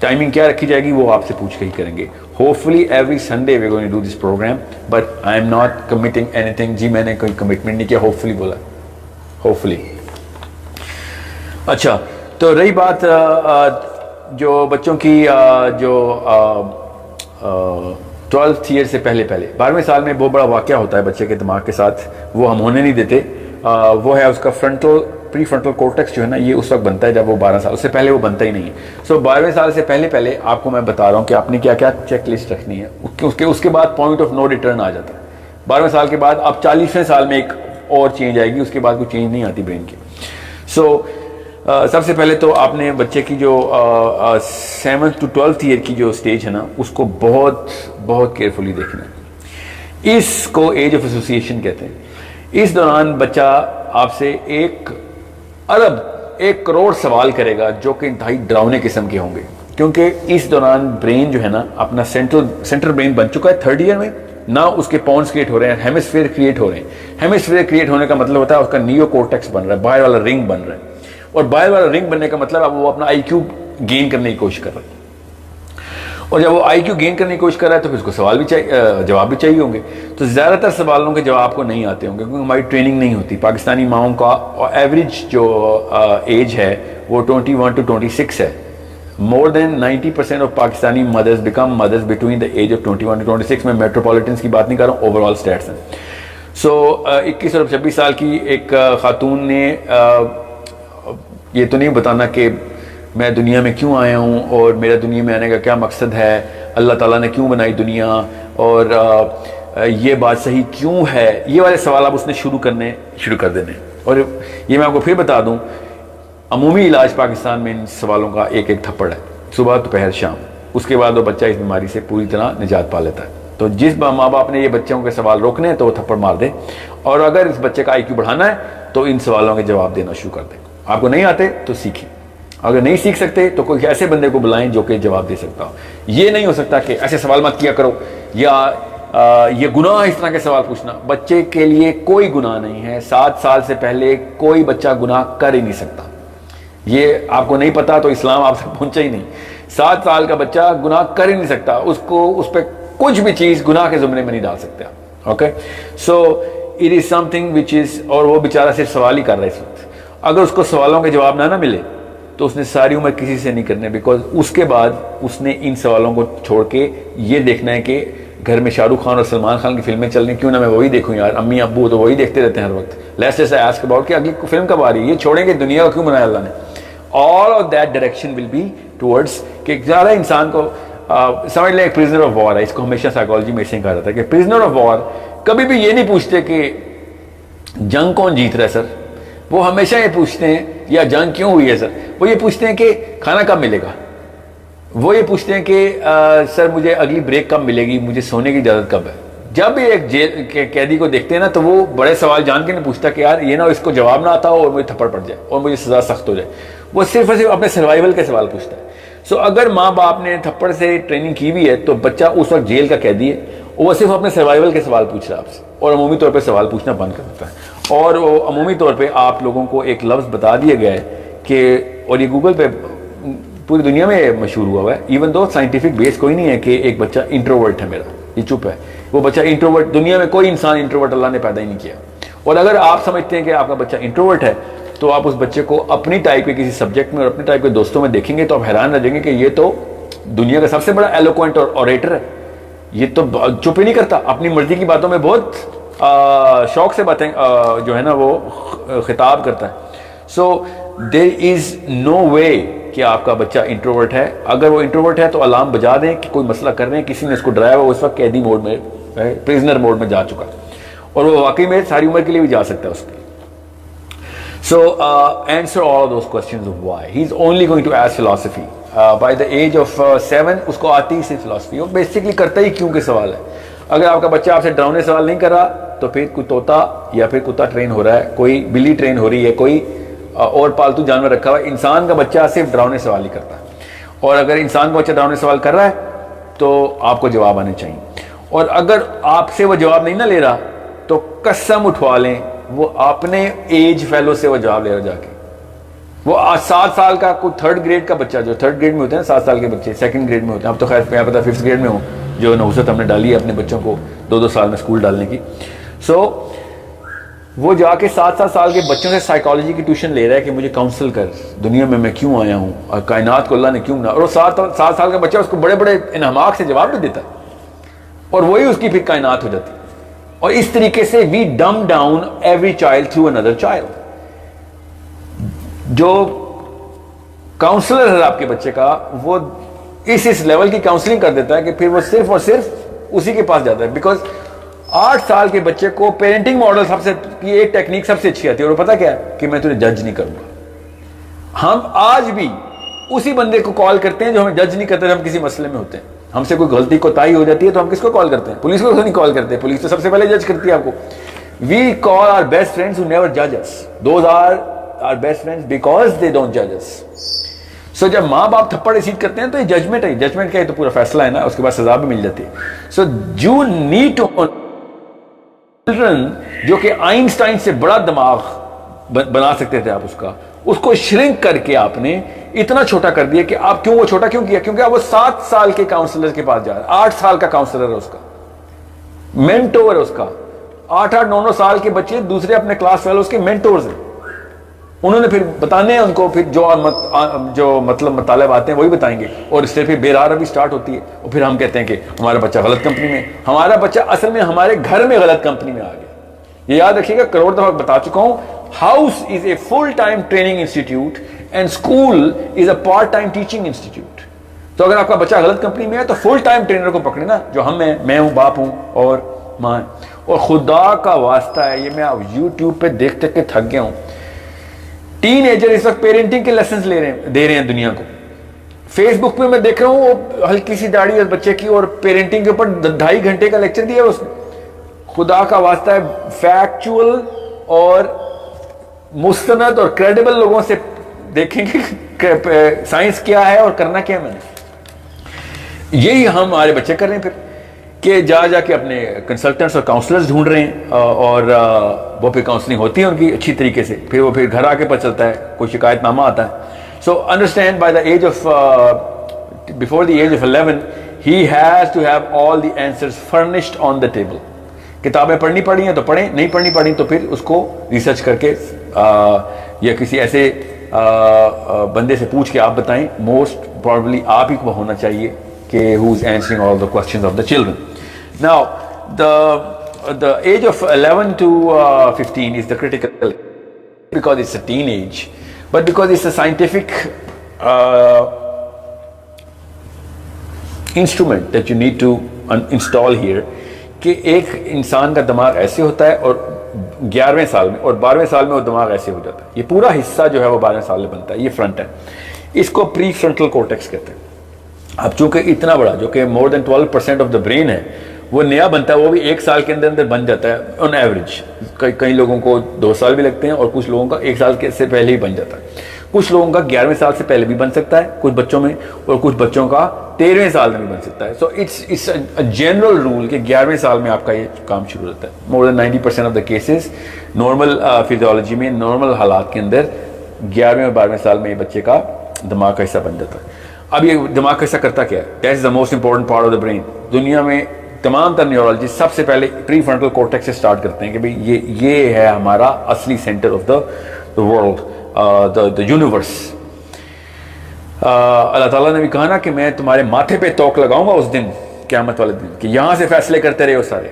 ٹائمنگ کیا رکھی جائے گی وہ آپ سے پوچھ کے ہی کریں گے. Hopefully every Sunday we going to do this programme, but I am not committing anything. جی میں نے کوئی کمٹمنٹ نہیں کیا, ہوپفلی بولا, ہوپفلی. اچھا, تو رہی بات جو بچوں کی جو 12th ایئر سے پہلے 12ویں سال میں بہت بڑا واقعہ ہوتا ہے بچے کے دماغ کے ساتھ, وہ ہم ہونے نہیں دیتے. وہ ہے اس کا پری فرنٹل کورٹیکس جو ہے نا, یہ اس وقت بنتا ہے جب وہ 12 سال, اس سے پہلے وہ بنتا ہی نہیں ہے. سو 12ویں سال سے پہلے آپ کو میں بتا رہا ہوں کہ آپ نے کیا کیا چیک لسٹ رکھنی ہے. اس کے بعد پوائنٹ آف نو ریٹرن آ جاتا ہے. 12ویں سال کے بعد اب 40ویں سال میں ایک اور چینج آئے گی, اس کے بعد کوئی چینج نہیں آتی برین کی. سو سب سے پہلے تو آپ نے بچے کی جو 7th to 12th ایئر کی جو سٹیج ہے نا, اس کو بہت بہت کیئرفلی دیکھنا ہے. اس کو ایج آف ایسوسیشن کہتے ہیں. اس دوران بچہ آپ سے 1 کروڑ سوال کرے گا جو کہ انتہائی ڈراؤنے قسم کے ہوں گے, کیونکہ اس دوران برین جو ہے نا اپنا سینٹرل برین بن چکا ہے 3rd ایئر میں. نہ اس کے پونس کریٹ ہو رہے ہیں, ہیمسفیئر کریٹ ہو رہے ہیں. ہیمسفیئر کریٹ ہونے کا مطلب ہوتا ہے اس کا نیو کورٹیکس بن رہا ہے, باہر والا رنگ بن رہا ہے. اور باہر والا رنگ بننے کا مطلب اب وہ اپنا آئی کیو گین کرنے کی کوشش کر رہا ہے. اور جب وہ آئی کیو گین کرنے کی کوشش کر رہا ہے تو پھر اس کو سوال بھی چاہیے, جواب بھی چاہیے ہوں گے. تو زیادہ تر سوالوں کے جواب کو نہیں آتے ہوں گے کیونکہ ہماری ٹریننگ نہیں ہوتی. پاکستانی ماؤں کا ایوریج جو ایج ہے وہ 21 to 26 ہے. More than 90% of Pakistani mothers become mothers between the age of 21 to 26. میں میٹروپولیٹنس کی بات نہیں کر رہا ہوں, اوور آل اسٹیٹس ہیں. سو 21 اور 26 سال کی ایک خاتون نے یہ تو نہیں بتانا کہ میں دنیا میں کیوں آیا ہوں اور میرا دنیا میں آنے کا کیا مقصد ہے, اللہ تعالیٰ نے کیوں بنائی دنیا, اور یہ بات صحیح کیوں ہے. یہ والے سوال اب اس نے شروع کر دینے. اور یہ میں آپ کو پھر بتا دوں, عمومی علاج پاکستان میں ان سوالوں کا ایک تھپڑ ہے, صبح دوپہر شام. اس کے بعد وہ بچہ اس بیماری سے پوری طرح نجات پا لیتا ہے. تو جس ماں باپ نے یہ بچوں کے سوال روکنے ہیں تو وہ تھپڑ مار دے, اور اگر اس بچے کا آئی کیو بڑھانا ہے تو ان سوالوں کے جواب دینا شروع کر دیں. آپ کو نہیں آتے تو سیکھیں, اگر نہیں سیکھ سکتے تو کوئی ایسے بندے کو بلائیں جو کہ جواب دے سکتا ہو. یہ نہیں ہو سکتا کہ ایسے سوال مت کیا کرو, یا یہ گناہ اس طرح کے سوال پوچھنا. بچے کے لیے کوئی گناہ نہیں ہے. 7 سال سے پہلے کوئی بچہ گناہ کر ہی نہیں سکتا. یہ آپ کو نہیں پتا تو اسلام آپ تک پہنچا ہی نہیں. 7 سال کا بچہ گناہ کر ہی نہیں سکتا. اس پہ کچھ بھی چیز گناہ کے زمرے میں نہیں ڈال سکتے. Okay, so it is something which is, اور وہ بیچارہ صرف سوال ہی کر رہا ہے اس وقت. اگر اس کو سوالوں کے جواب نہ ملے تو اس نے ساری عمر کسی سے نہیں کرنے, بیکاز اس کے بعد اس نے ان سوالوں کو چھوڑ کے یہ دیکھنا ہے کہ گھر میں شاہ رخ خان اور سلمان خان کی فلمیں چل رہی, کیوں نہ میں وہی دیکھوں یار. امی ابو تو وہی دیکھتے رہتے ہیں ہر وقت. لیٹس جسٹ آسک اباؤٹ کہ اگلی فلم کب آ رہی ہے, یہ چھوڑیں گے دنیا کو کیوں بنایا اللہ نے. All of that direction will be towards کہ زیادہ انسان کو سمجھ لیں ایک پرزنر آف وار ہے. اس کو ہمیشہ سائیکالوجی میں سے کہا جاتا ہے کہ پرزنر آف وار کبھی بھی یہ نہیں پوچھتے کہ جنگ کون جیت رہا ہے سر. وہ ہمیشہ یہ پوچھتے ہیں یا جنگ کیوں ہوئی ہے سر. وہ یہ پوچھتے ہیں کہ کھانا کب ملے گا. وہ یہ پوچھتے ہیں کہ سر مجھے اگلی بریک کب ملے گی, مجھے سونے کی اجازت کب ہے. جب بھی ایک جیل کے قیدی کو دیکھتے ہیں نا تو وہ بڑے سوال جان کے نہیں پوچھتا کہ یار یہ نہ اس کو جواب نہ آتا ہو اور مجھے تھپڑ پڑ جائے اور مجھے سزا سخت ہو جائے. وہ صرف اور صرف اپنے سروائیول کے سوال پوچھتا ہے. سو اگر ماں باپ نے تھپڑ سے ٹریننگ کی بھی ہے تو بچہ اس وقت جیل کا قیدی ہے, وہ صرف اپنے سروائیول کے سوال پوچھ رہا ہے آپ سے, اور عمومی طور پہ سوال پوچھنا بند کر دیتا ہے. اور وہ عمومی طور پہ آپ لوگوں کو ایک لفظ بتا دیا گیا ہے کہ, اور یہ گوگل پہ پوری دنیا میں مشہور ہوا ہے, ایون دو سائنٹیفک بیس کوئی نہیں ہے کہ ایک بچہ انٹروورٹ ہے میرا, یہ چپ ہے. وہ بچہ انٹروورٹ, دنیا میں کوئی انسان انٹروورٹ اللہ نے پیدا ہی نہیں کیا. اور اگر آپ سمجھتے ہیں کہ آپ کا بچہ انٹروورٹ ہے تو آپ اس بچے کو اپنی ٹائپ کے کسی سبجیکٹ میں اور اپنی ٹائپ کے دوستوں میں دیکھیں گے تو آپ حیران رہ جائیں گے کہ یہ تو دنیا کا سب سے بڑا ایلوکوینٹ اور اوریٹر ہے. یہ تو چپ ہی نہیں کرتا, اپنی مرضی کی باتوں میں بہت شوق سے باتیں جو ہے نا وہ خطاب کرتا ہے. سو دیر از نو وے کہ آپ کا بچہ انٹروورٹ ہے. اگر وہ انٹروورٹ ہے تو الارم بجا دیں کہ کوئی مسئلہ کر رہے ہیں, کسی نے اس کو ڈرایا ہوا, اس وقت قیدی موڈ میں, پریزنر موڈ میں جا چکا ہے, اور وہ واقعی میں ساری عمر کے لیے بھی جا سکتا ہے اس کے. So answer all of those questions of why. He's only going to ask philosophy. By the age of 7 اس کو آتی ہی صرف philosophy. وہ بیسکلی کرتا ہی کیوں کے سوال ہے. اگر آپ کا بچہ آپ سے ڈراؤنے سوال نہیں کر رہا تو پھر کوئی طوطا یا پھر کتا ٹرین ہو رہا ہے, کوئی بلی ٹرین ہو رہی ہے, کوئی اور پالتو جانور رکھا ہوا ہے. انسان کا بچہ صرف ڈراؤنے سوال ہی کرتا ہے, اور اگر انسان کا بچہ ڈراؤنے سوال کر رہا ہے تو آپ کو جواب آنے چاہیے. اور اگر آپ سے وہ جواب نہیں نہ لے رہا تو قسم اٹھوا لیں وہ اپنے ایج فیلو سے وہ جواب لے رہا جا کے. وہ 7 سال کا کوئی 3rd گریڈ کا بچہ، جو 3rd گریڈ میں ہوتے ہیں 7 سال کے بچے 2nd گریڈ میں ہوتے ہیں، اب تو خیر میں پتا 5th گریڈ میں ہوں، جو نوسط ہم نے ڈالی ہے اپنے بچوں کو 2 سال میں اسکول ڈالنے کی. سو وہ جا کے 7 سال کے بچوں سے سائیکالوجی کی ٹیوشن لے رہا ہے کہ مجھے کاؤنسل کر، دنیا میں کیوں آیا ہوں اور کائنات کو اللہ نے کیوں بنا، اور وہ 7 سال کا بچہ اس کو بڑے بڑے انہماک سے جواب بھی دیتا ہے، اور وہی اس کی پھر کائنات ہو جاتی ہے. اور اس طریقے سے we dumb down every child through اندر چائلڈ. جو کاؤنسلر ہے آپ کے بچے کا، وہ اس لیول کی کاؤنسلنگ کر دیتا ہے کہ پھر وہ صرف اور صرف اسی کے پاس جاتا ہے. بیکاز 8 سال کے بچے کو پیرنٹنگ ماڈل سب سے کی ایک ٹیکنیک سب سے اچھی آتی ہے، اور وہ پتہ کیا ہے کہ میں تجھے جج نہیں کروں گا. ہم آج بھی اسی بندے کو کال کرتے ہیں جو ہمیں جج نہیں کرتے، ہم کسی مسئلے میں ہوتے ہیں، ہم سے کوئی غلطی کوتاہی ہو جاتی ہے تو ہم کس کو کال کرتے ہیں؟ پولیس کو نہیں کال کرتے، پولیس تو سب سے پہلے جج کرتی ہے آپ کو. وی کال our best friends who never جج اس. Those are our best friends because they don't جج اس. سو جب ماں باپ تھپڑ ریسیو کرتے ہیں تو یہ ججمنٹ ہے، ججمنٹ کا یہ تو پورا فیصلہ ہے نا، اس کے بعد سزا بھی مل جاتی ہے. So you need to children جو کہ آئنسٹائن سے بڑا دماغ بنا سکتے تھے آپ اس کو شرنک کر کے آپ نے اتنا چھوٹا کر دیا کہ آپ کیوں وہ چھوٹا کیوں کیا؟ کیونکہ آپ وہ 7 سال کے کاؤنسلر کے پاس جا رہے ہیں. 8 سال کا کاؤنسلر ہے اس کا، مینٹور ہے اس کا. 8 9 سال کے بچے دوسرے اپنے کلاس فیلوز کے مینٹورز ہیں، انہوں نے پھر بتانے ہیں ان کو، پھر جو مطلب مطالب آتے ہیں وہی بتائیں گے، اور اس سے پھر بیرار بھی سٹارٹ ہوتی ہے. اور پھر ہم کہتے ہیں کہ ہمارا بچہ غلط کمپنی میں، ہمارا بچہ اصل میں ہمارے گھر میں غلط کمپنی میں آ گیا. یہ یاد رکھیے گا، کروڑ دفعہ بتا چکا ہوں، house is a full time training institute and school is a part time teaching institute. تو اگر آپ کا بچہ غلط کمپنی میں ہے تو فل ٹائم ٹرینر کو پکڑے نا، جو ہم ہیں، میں ہوں، باپ ہوں اور ماں. اور خدا کا واسطہ ہے، یہ میں یوٹیوب پہ دیکھ کے تھک گیا ہوں. ٹین ایجر اس وقت پیرنٹنگ کے لیسنز دے رہے ہیں دنیا کو. فیس بک پہ میں دیکھ رہا ہوں وہ ہلکی سی داڑھی اور بچے کی، اور پیرنٹنگ کے اوپر 2.5 گھنٹے کا لیکچر دیا اس نے. خدا کا واسطہ ہے، فیکچول اور مستند اور کریڈیبل لوگوں سے دیکھیں گے سائنس کیا ہے اور کرنا کیا ہے. میں نے یہی ہمارے بچے کر رہے ہیں پھر، کہ جا کے اپنے کنسلٹنٹس اور کاؤنسلرز ڈھونڈ رہے ہیں، اور وہ پھر کاؤنسلنگ ہوتی ہے ان کی اچھی طریقے سے، پھر وہ پھر گھر آ کے پتہ چلتا ہے، کوئی شکایت نامہ آتا ہے. So understand by the age of before the age of 11 he has to have all the answers furnished on the table. کتابیں پڑھنی پڑی ہیں تو پڑھیں، نہیں پڑھنی پڑی تو پھر اس کو ریسرچ کر کے یا کسی ایسے بندے سے پوچھ کے آپ بتائیں. موسٹ پروبیبلی آپ ہی کو ہونا چاہیے کہ who is answering all the questions of the children. Now, the age of 11 to 15 is the critical, because it's a teenage, but because it's a scientific instrument that you need to install here, کہ ایک انسان کا دماغ ایسے ہوتا ہے اور 11ویں سال میں اور 12ویں سال میں وہ دماغ ایسے ہو جاتا ہے. یہ پورا حصہ جو ہے وہ 12ویں سال میں بنتا ہے. یہ فرنٹ ہے، اس کو پری فرنٹل کورٹیکس کہتے ہیں. اب چونکہ اتنا بڑا، جو کہ more than 12% of the brain ہے، وہ نیا بنتا ہے، وہ بھی 1 سال کے اندر بن جاتا ہے آن ایوریج. کئی لوگوں کو 2 سال بھی لگتے ہیں، اور کچھ لوگوں کا 1 سال سے پہلے ہی بن جاتا ہے. کچھ لوگوں کا 11ویں سال سے پہلے بھی بن سکتا ہے کچھ بچوں میں، اور کچھ بچوں کا 13ویں سال میں بھی بن سکتا ہے. سو اٹس جنرل رول کہ 11ویں سال میں آپ کا یہ کام شروع ہوتا ہے. مور دین 90% of the cases normal physiology میں، نارمل حالات کے اندر 11ویں اور 12ویں سال میں یہ بچے کا دماغ کا حصہ بن جاتا ہے. اب یہ دماغ کا حصہ کرتا کیا ہے؟ That is the most important part of the brain. دنیا میں تمام تر نیورولوجی سب سے پہلے پری فرنٹل کورٹیکس سے سٹارٹ کرتے ہیں کہ بھئی یہ ہے ہمارا اصلی centre of the world, the universe. اللہ تعالیٰ نے بھی کہا نا کہ میں تمہارے ماتھے پہ توق لگاؤں گا اس دن، قیامت والے دن، کہ یہاں سے فیصلے کرتے رہے ہو سارے.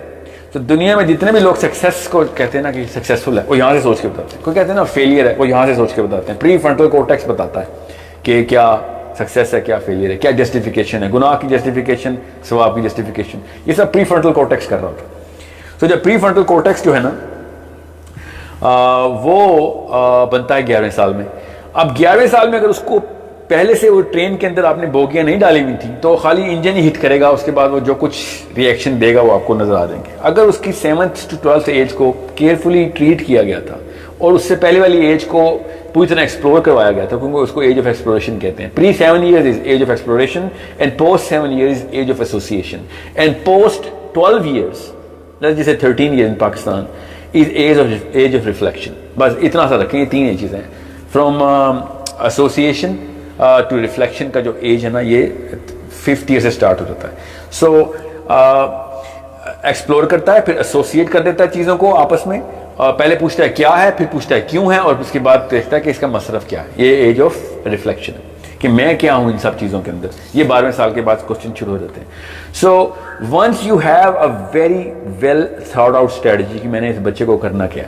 تو دنیا میں جتنے بھی لوگ سکسیس کو کہتے ہیں نا کہ سکسیسفل ہے، وہ یہاں سے سوچ کے بتاتے ہیں. کوئی کہتے ہیں نا فیلئر ہے، وہ یہاں سے سوچ کے بتاتے ہیں. پری فرنٹل کورٹیکس بتاتا ہے کہ کیا سکسیس ہے، کیا فیلئر ہے، کیا جسٹیفیکیشن ہے، گناہ کی جسٹیفیکیشن، ثواب کی جسٹیفیکیشن. یہ سب پری فرنٹل کورٹیکس کر رہا ہوتا ہے. تو جب پری فرنٹل کورٹیکس جو ہے نا وہ بنتا ہے 11ویں سال میں. اب 11ویں سال میں اگر اس کو پہلے سے وہ ٹرین کے اندر آپ نے بوگیاں نہیں ڈالی ہوئی تھیں تو خالی انجن ہی ہٹ کرے گا، اس کے بعد وہ جو کچھ ری ایکشن دے گا وہ آپ کو نظر آ جائیں گے. اگر اس کی 7th to 12th ایج کو کیئرفلی ٹریٹ کیا گیا تھا، اور اس سے پہلے والی ایج کو پوری طرح ایکسپلور کروایا گیا تھا، کیونکہ اس کو ایج آف ایکسپلوریشن کہتے ہیں. Pre 7 years is age of exploration, and post 7 years is age of association, and post 12 years جیسے 13 years in Pakistan is age of reflection. بس اتنا سا رکھیں، یہ 3 ایجز ہیں. فرام ایسوسیشن ٹو ریفلیکشن کا جو ایج ہے نا یہ 5th ایئر سے اسٹارٹ ہو جاتا ہے. سو ایکسپلور کرتا ہے, پھر ایسوسیٹ کر دیتا ہے چیزوں کو آپس میں, پہلے پوچھتا ہے کیا ہے, پھر پوچھتا ہے کیوں ہے, اور اس کے بعد دیکھتا ہے کہ اس کا مصرف کیا ہے. یہ ایج آف ریفلیکشن ہے کہ میں کیا ہوں ان سب چیزوں کے اندر. یہ 12ویں سال کے بعد کوشچن شروع ہو جاتے ہیں. So once you have a very well thought out strategy کہ میں نے اس بچے کو کرنا کیا,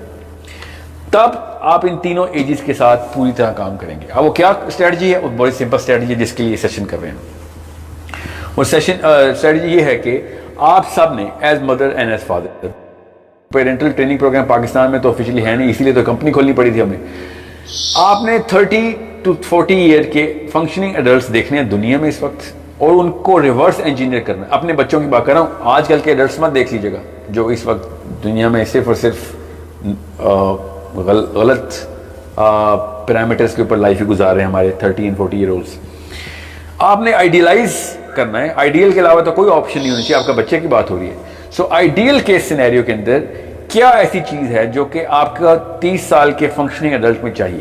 تب آپ ان تینوں ایجز کے ساتھ پوری طرح کام کریں گے. اب وہ کیا اسٹریٹجی ہے, وہ بڑی سمپل اسٹریٹجی ہے جس کے لیے سیشن کر رہے ہیں. وہ سیشن اسٹریٹجی یہ ہے کہ آپ سب نے as mother and as father, parental training program Pakistan میں تو آفیشلی ہے نہیں, اسی لیے تو کمپنی کھولنی پڑی تھی ہمیں. آپ نے 30 to 40 ایئر کے فنکشننگ ایڈلٹس دیکھنے ہیں دنیا میں اس وقت, اور ان کو ریورس انجینئر کرنا ہے. اپنے بچوں کی بات کر رہا ہوں, آج کل کے ایڈلٹس مت دیکھ لیجیے گا جو اس وقت دنیا میں صرف اور صرف غلط پیرامیٹرز کے اوپر لائف گزار رہے ہیں, ہمارے 30 and 40 ایئر اولڈس. آپ نے آئیڈیلائز کرنا ہے, آئیڈیل کے علاوہ تو کوئی آپشن نہیں ہونی چاہیے. آپ کا بچے کی بات ہو رہی ہے. سو آئیڈیل کے سینیریو کے اندر کیا ایسی چیز ہے جو کہ آپ کا 30 سال کے فنکشننگ ایڈلٹ میں چاہیے.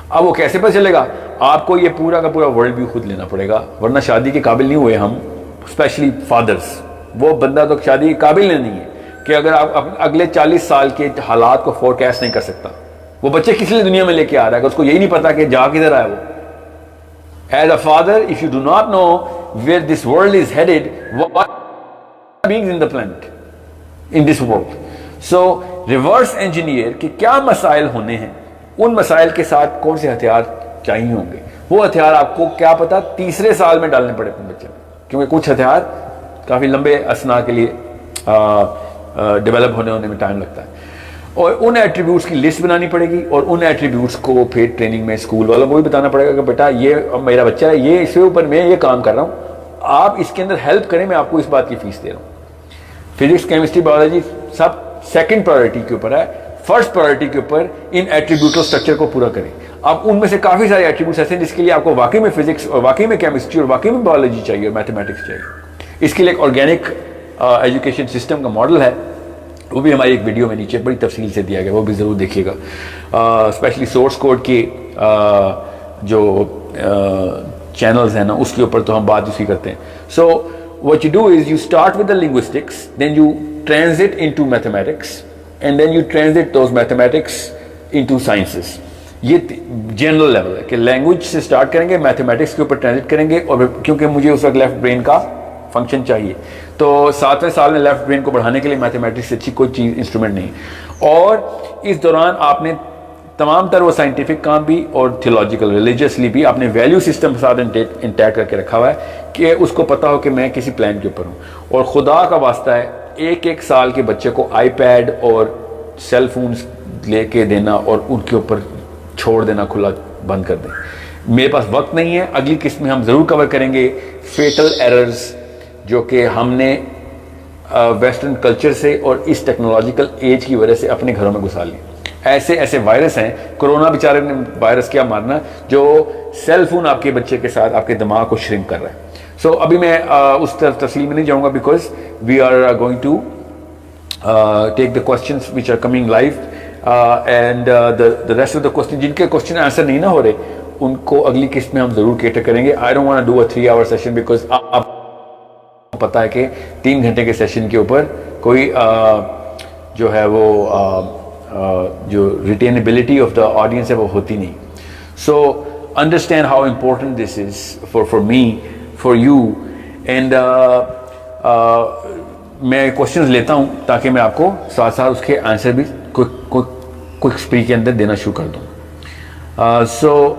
اب وہ کیسے پتہ چلے گا, آپ کو یہ پورا کا پورا ورلڈ ویو خود لینا پڑے گا, ورنہ شادی کے قابل نہیں ہوئے ہم, اسپیشلی فادرز. وہ بندہ تو شادی کے قابل نہیں ہے کہ اگر آپ اگلے 40 سال کے حالات کو فور کاسٹ نہیں کر سکتا. وہ بچے کس لیے دنیا میں لے کے آ رہا ہے, اس کو یہی نہیں پتا کہ جا کدھر آئے وہ. As a father, if you do not know where this world is headed, what beings in the planet, in this world. So, reverse engineer کہ کیا مسائل ہونے ہیں, ان مسائل کے ساتھ کون سے ہتھیار چاہیے ہوں گے. وہ ہتھیار آپ کو کیا پتا تیسرے سال میں ڈالنے پڑے اپنے بچے میں, کیونکہ کچھ ہتھیار کافی لمبے اسنا کے لیے ڈیولپ ہونے میں ٹائم لگتا ہے. اور ان ایٹریبیوٹس کی لسٹ بنانی پڑے گی, اور ان ایٹریبیوٹس کو پھر ٹریننگ میں اسکول والوں کو بھی بتانا پڑے گا کہ بیٹا یہ میرا بچہ ہے, یہ اس کے اوپر میں یہ کام کر رہا ہوں, آپ اس کے اندر ہیلپ کریں, میں آپ کو اس بات کی فیس دے رہا ہوں. فزکس, کیمسٹری, بایولوجی سب سیکنڈ پرائرٹی کے اوپر ہے. فرسٹ پرائرٹی کے اوپر ان ایٹریبیوٹ اور اسٹرکچر کو پورا کریں. اب ان میں سے کافی سارے ایٹریبیوٹس ایسے ہیں جس کے لیے آپ کو واقعی میں فزکس اور واقعی میں کیمسٹری اور واقعی میں بایولوجی چاہیے اور میتھمیٹکس چاہیے. اس کے لیے ایک آرگینک ایجوکیشن سسٹم کا ماڈل ہے, وہ بھی ہماری ایک ویڈیو میں نیچے بڑی تفصیل سے دیا گیا, وہ بھی ضرور دیکھیے گا. اسپیشلی سورس کوڈ کی جو چینلز ہیں نا, اس کے اوپر تو ہم بات اسی کرتے ہیں. سو what you do is you start with the linguistics, then you transit into mathematics, and then you transit those mathematics into sciences. یہ جنرل لیول ہے کہ لینگویج سے سٹارٹ کریں گے, میتھمیٹکس کے اوپر ٹرانزٹ کریں گے, اور کیونکہ مجھے اس وقت لیفٹ برین کا فنکشن چاہیے, تو 7ویں سال میں لیفٹ برین کو بڑھانے کے لیے میتھمیٹکس سے اچھی کوئی چیز انسٹرومنٹ نہیں. اور اس دوران آپ نے تمام تر وہ سائنٹیفک کام بھی اور تھیولوجیکل ریلیجیسلی بھی اپنے ویلیو سسٹم کے ساتھ انٹیکٹ کر کے رکھا ہوا ہے کہ اس کو پتا ہو کہ میں کسی پلان کے اوپر ہوں. اور خدا کا واسطہ ہے, 1 سال کے بچے کو آئی پیڈ اور سیل فونز لے کے دینا اور ان کے اوپر چھوڑ دینا کھلا بند کر دیں. میرے پاس وقت نہیں ہے, اگلی قسط میں ہم ضرور کور کریں گے فیٹل ایررز جو کہ ہم نے ویسٹرن کلچر سے اور اس ٹیکنالوجیکل ایج کی وجہ سے اپنے گھروں میں گھسا لی. ایسے وائرس ہیں, کرونا بیچارے نے وائرس کیا مارنا, جو سیل فون آپ کے بچے کے ساتھ آپ کے دماغ کو شرنک کر رہا ہے. سو ابھی میں اس طرف تفصیل میں نہیں جاؤں گا, because we are going to take the questions which are coming live, and the rest of the question جن کے کوسچن آنسر نہیں نہ ہو رہے ان کو اگلی قسط میں ہم ضرور کیٹر کریں گے. I don't want to do a 3 hour session, because آپ پتہ ہے کہ 3 گھنٹے کے سیشن کے اوپر کوئی جو ہے وہ جو ریٹینیبلٹی آف دا آڈینس ہے وہ ہوتی نہیں. So understand how important this is for me, for you, and میں کوشچنز لیتا ہوں تاکہ میں آپ کو ساتھ ساتھ اس کے آنسر بھی کوئک اسپیک کے اندر دینا شروع کر دوں. سو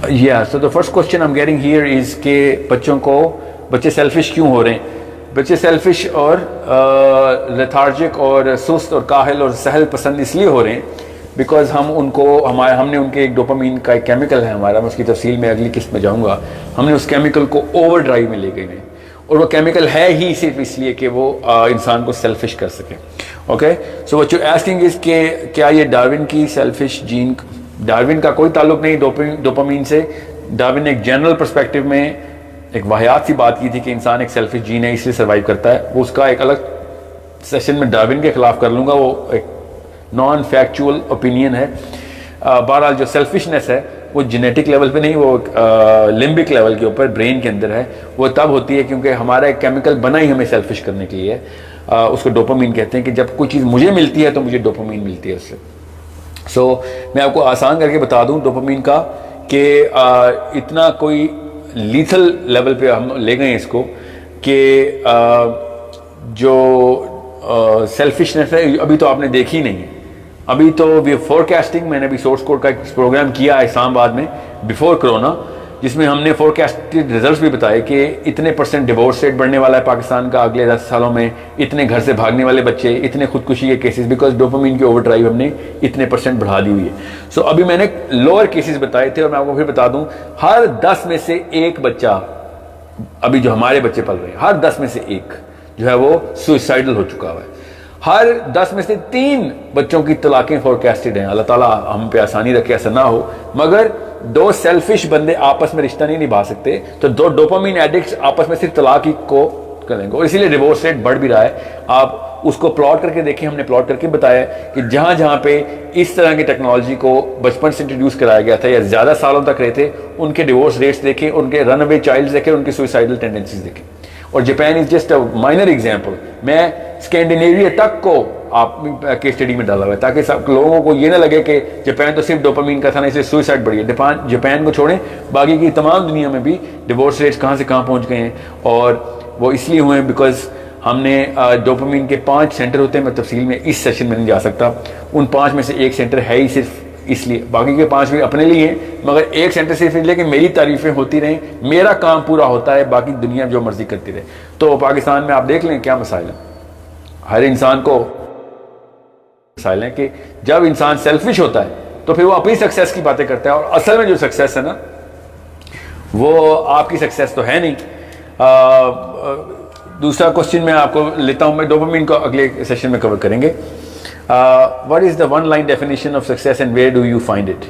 the first question I'm getting here is کہ بچے سیلفش کیوں ہو رہے ہیں. بچے سیلفش اور لیتھارجک اور سست اور کاہل اور سہل پسند اس لیے ہو رہے ہیں بیکاز ہم نے ان کے ایک ڈوپامین کا ایک کیمیکل ہے ہمارا, میں اس کی تفصیل میں اگلی قسط میں جاؤں گا. ہم نے اس کیمیکل کو اوور ڈرائیو میں لے گئے ہیں, اور وہ کیمیکل ہے ہی صرف اس لیے کہ وہ انسان کو سیلفش کر سکے. Okay, so what you're asking is کہ کیا یہ ڈارون کی سیلفش جین, ڈارون کا کوئی تعلق نہیں ڈوپامین سے. ڈارون نے ایک جنرل پرسپیکٹو میں ایک واحد سی بات کی تھی کہ انسان ایک سیلفش جین ہے اس لیے سروائیو کرتا ہے. وہ اس کا ایک الگ سیشن میں ڈارون کے خلاف کر لوں گا, وہ ایک نان فیکچول اوپینین ہے. بہرحال جو سیلفشنس ہے وہ جینیٹک لیول پہ نہیں, وہ لمبک لیول کے اوپر برین کے اندر ہے. وہ تب ہوتی ہے کیونکہ ہمارا ایک کیمیکل بنا ہی ہمیں سیلفش کرنے کے لیے ہے, اس کو ڈوپامین کہتے ہیں, کہ جب کوئی چیز مجھے ملتی ہے تو مجھے ڈوپامین ملتی ہے اس سے. سو میں آپ کو آسان کر کے بتا دوں ڈوپامین کا کہ اتنا کوئی لیتھل لیول پہ ہم لے گئے اس کو کہ جو سیلفشنس ہے ابھی تو آپ نے دیکھی نہیں ہے. ابھی تو فورکاسٹنگ, میں نے ابھی سورس کوڈ کا ایک پروگرام کیا ہے اسلام آباد میں بیفور کرونا, جس میں ہم نے فورکاسٹڈ ریزلٹس بھی بتائے کہ اتنے % ڈیورس ریٹ بڑھنے والا ہے پاکستان کا اگلے 10 سالوں میں, اتنے گھر سے بھاگنے والے بچے, اتنے خودکشی کے کیسز, بیکاز ڈوپامین کی اوور ڈرائیو ہم نے اتنے % بڑھا دی ہوئی ہے. سو ابھی میں نے لوور کیسز بتائے تھے, اور میں آپ کو پھر بتا دوں ہر 10 میں سے ایک بچہ, ابھی جو ہمارے بچے پل رہے ہیں, ہر 10 میں سے ایک جو ہے وہ سوئسائڈل ہو چکا ہوا ہے. ہر 10 میں سے 3 بچوں کی طلاقیں فورکاسٹڈ ہیں. اللہ تعالیٰ ہم پہ آسانی رکھے ایسا نہ ہو, مگر 2 سیلفش بندے آپس میں رشتہ نہیں نبھا سکتے تو 2 ڈوپامین ایڈکٹس آپس میں صرف طلاق ہی کو کریں گے, اور اسی لیے ڈیورس ریٹ بڑھ بھی رہا ہے. آپ اس کو پلاٹ کر کے دیکھیں, ہم نے پلاٹ کر کے بتایا کہ جہاں جہاں پہ اس طرح کی ٹیکنالوجی کو بچپن سے انٹروڈیوس کرایا گیا تھا یا زیادہ سالوں تک رہے تھے, ان کے ڈیورس ریٹس دیکھیں, ان کے رن اوے چائلڈ دیکھیں, ان کی سوئسائڈل ٹینڈنسیز دیکھیں. اور Japan is just a minor example. میں اسکینڈینیویا تک کو آپ کے اسٹڈی میں ڈالا ہوا ہے تاکہ سب لوگوں کو یہ نہ لگے کہ جاپان تو صرف ڈوپامین کا تھا نا, اس لیے سوئسائڈ بڑھی ہے. جاپان کو چھوڑیں, باقی کی تمام دنیا میں بھی ڈیورس ریٹس کہاں سے کہاں پہنچ گئے ہیں, اور وہ اس لیے ہوئے ہیں بیکاز ہم نے ڈوپامین کے 5 سینٹر ہوتے ہیں. میں تفصیل میں اس سیشن میں نہیں جا سکتا, ان 5 میں سے ایک سینٹر ہے ہی صرف اس لیے, باقی کے 5 بھی اپنے لیے ہیں, مگر ایک سینٹر صرف اس لیے کہ میری تعریفیں ہوتی رہیں, میرا کام پورا ہوتا ہے, باقی دنیا جو مرضی کرتی رہے. تو پاکستان میں آپ دیکھ لیں کیا مسائل ہیں. ہر انسان کو مسائل ہیں کہ جب انسان سیلفش ہوتا ہے تو پھر وہ اپنی سکسیس کی باتیں کرتا ہے, اور اصل میں جو سکسیس ہے نا وہ آپ کی سکسیس تو ہے نہیں. دوسرا کوشچن میں آپ کو لیتا ہوں, میں ڈوپامین کو اگلے سیشن میں کور کریں گے. What is the one line definition of success and where do you find it?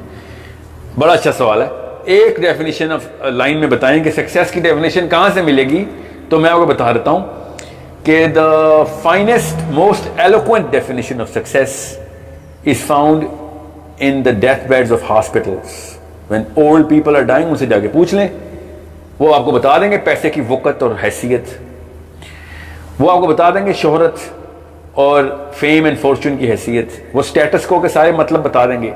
بڑا اچھا سوال ہے. ایک ڈیفینیشن آف لائن میں بتائیں کہ سکسیس کی ڈیفینیشن کہاں سے ملے گی, تو میں آپ کو بتا دیتا ہوں کہ the finest, most eloquent definition of success is found in the deathbeds of hospitals. When old people are dying, ان سے جا کے پوچھ لیں, وہ آپ کو بتا دیں گے پیسے کی وقت اور حیثیت, وہ آپ کو بتا دیں گے شہرت اور فیم اینڈ فارچون کی حیثیت, وہ سٹیٹس کو کے سارے مطلب بتا دیں گے.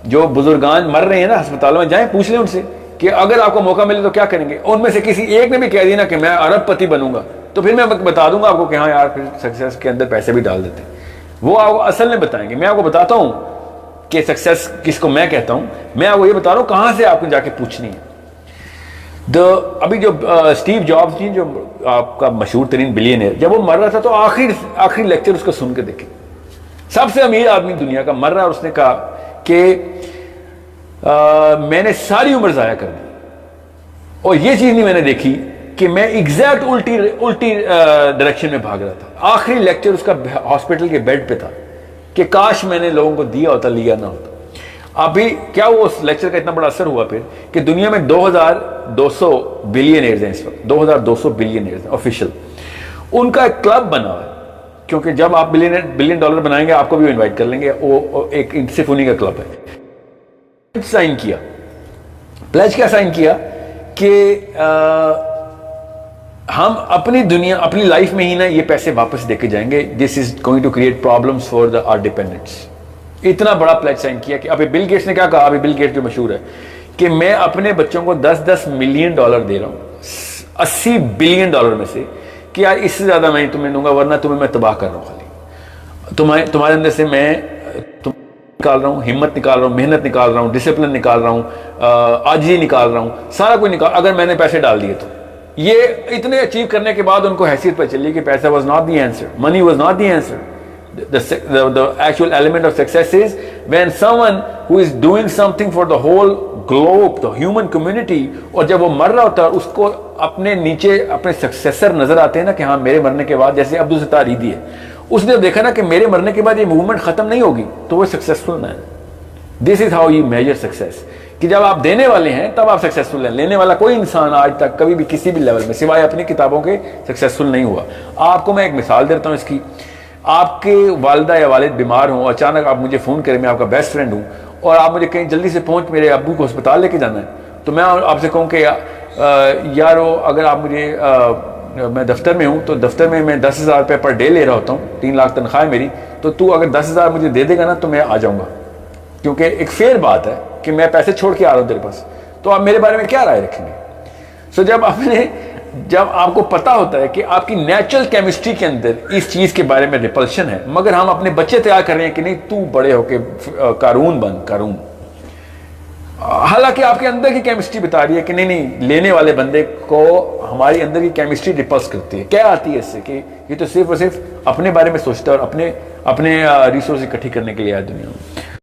جو بزرگان مر رہے ہیں نا ہسپتالوں میں, جائیں پوچھ لیں ان سے کہ اگر آپ کو موقع ملے تو کیا کریں گے. ان میں سے کسی ایک نے بھی کہہ دیا نا کہ میں ارب پتی بنوں گا, تو پھر میں بتا دوں گا آپ کو کہ ہاں یار پھر سکسیس کے اندر پیسے بھی ڈال دیتے ہیں. وہ آپ کو اصل میں بتائیں گے. میں آپ کو بتاتا ہوں کہ سکسیس کس کو میں کہتا ہوں, میں آپ کو یہ بتا رہا ہوں کہاں سے آپ کو جا کے پوچھنی ہے. ابھی جو اسٹیو جابس جی, جو آپ کا مشہور ترین بلینئر, جب وہ مر رہا تھا تو آخری لیکچر اس کو سن کے دیکھیں, سب سے امیر آدمی دنیا کا مر رہا, اور اس نے کہا کہ میں نے ساری عمر ضائع کر دی اور یہ چیز نہیں میں نے دیکھی کہ میں ایگزیکٹ الٹی ڈائریکشن میں بھاگ رہا تھا. آخری لیکچر اس کا ہاسپٹل کے بیڈ پہ تھا کہ کاش میں نے لوگوں کو دیا ہوتا, لیا نہ ہوتا. ابھی کیا وہ اس لیکچر کا اتنا بڑا اثر ہوا پھر کہ دنیا میں 2200 بلینئرز ہیں اس وقت, 2200 بلینئرز ہیں آفیشیل. ان کا ایک کلب بنا ہوا ہے, کیونکہ جب آپ بلین ڈالر بنائیں گے آپ کو بھی انوائٹ کر لیں گے. وہ ایک صرف انہی کا کلب ہے. سائن کیا, پلیج کیا سائن کیا کہ ہم اپنی دنیا, اپنی لائف میں ہی نا یہ پیسے واپس دے کے جائیں گے. This is going to create problems for our dependants. اتنا بڑا پلیج سائن کیا کہ ابھی بل گیٹس نے کیا کہا, ابھی بل گیٹس جو مشہور ہے کہ میں اپنے بچوں کو $10 ملین دے رہا ہوں, $80 بلین میں سے, کہ یار اس سے زیادہ میں تمہیں دوں گا, ورنہ تمہیں میں تباہ کر رہا ہوں. خالی تمہارے اندر سے میں نکال رہا ہوں, ہمت نکال رہا ہوں, محنت نکال رہا ہوں, ڈسپلن نکال رہا ہوں, عاجزی نکال رہا ہوں, سارا کچھ نکال. اگر میں نے پیسے ڈال دیے تو یہ اتنے اچیو کرنے کے بعد ان کو حیثیت پہ چلی کہ پیسہ was not the answer, money was not the answer. The actual element of success is when someone who is doing something for the whole globe, the human community, اور جب وہ مر رہا ہوتا ہے اس کو اپنے نیچے اپنے سکسیسر نظر آتے ہیں نا کہ ہاں میرے مرنے کے بعد, جیسے عبدالستار عیدی ہے, اس نے دیکھا نا کہ میرے مرنے کے بعد یہ موومنٹ ختم نہیں ہوگی, تو وہ سکسیسفل ہے. This is how you measure success, کہ جب آپ دینے والے ہیں تب آپ سکسیسفل ہیں. لینے والا کوئی انسان آج تک کبھی بھی کسی بھی لیول میں سوائے اپنی کتابوں کے سکسیسفل نہیں ہوا. آپ کو میں ایک مثال دیتا ہوں اس کی. آپ کے والدہ یا والد بیمار ہوں، اچانک آپ مجھے فون کریں، میں آپ کا بیسٹ فرینڈ ہوں اور آپ مجھے کہیں جلدی سے پہنچ میرے ابو کو ہسپتال لے کے جانا ہے، تو میں آپ سے کہوں کہ یارو اگر آپ مجھے میں دفتر میں ہوں تو دفتر میں 10,000 روپے پر ڈے لے رہا ہوتا ہوں، 3 لاکھ تنخواہ ہے میری، تو تو اگر 10,000 مجھے دے دے گا نا تو میں آ جاؤں گا، کیونکہ ایک فیئر بات ہے کہ میں پیسے چھوڑ کے آ رہا ہوں تیرے پاس، تو آپ میرے بارے میں کیا رائے رکھیں گے؟ سو جب آپ کو پتا ہوتا ہے کہ آپ کی نیچرل کیمسٹری کے اندر اس چیز کے بارے میں ریپلشن ہے، مگر ہم اپنے بچے تیار کر رہے ہیں کہ نہیں تو بڑے ہو کے قارون بن، قارون، حالانکہ آپ کے اندر کی کیمسٹری بتا رہی ہے کہ نہیں لینے والے بندے کو ہماری اندر کی کیمسٹری ریپلس کرتی ہے۔ کیا آتی ہے اس سے کہ یہ تو صرف اور صرف اپنے بارے میں سوچتا ہے اور اپنے ریسورس اکٹھی کرنے کے لیے آیا دنیا میں۔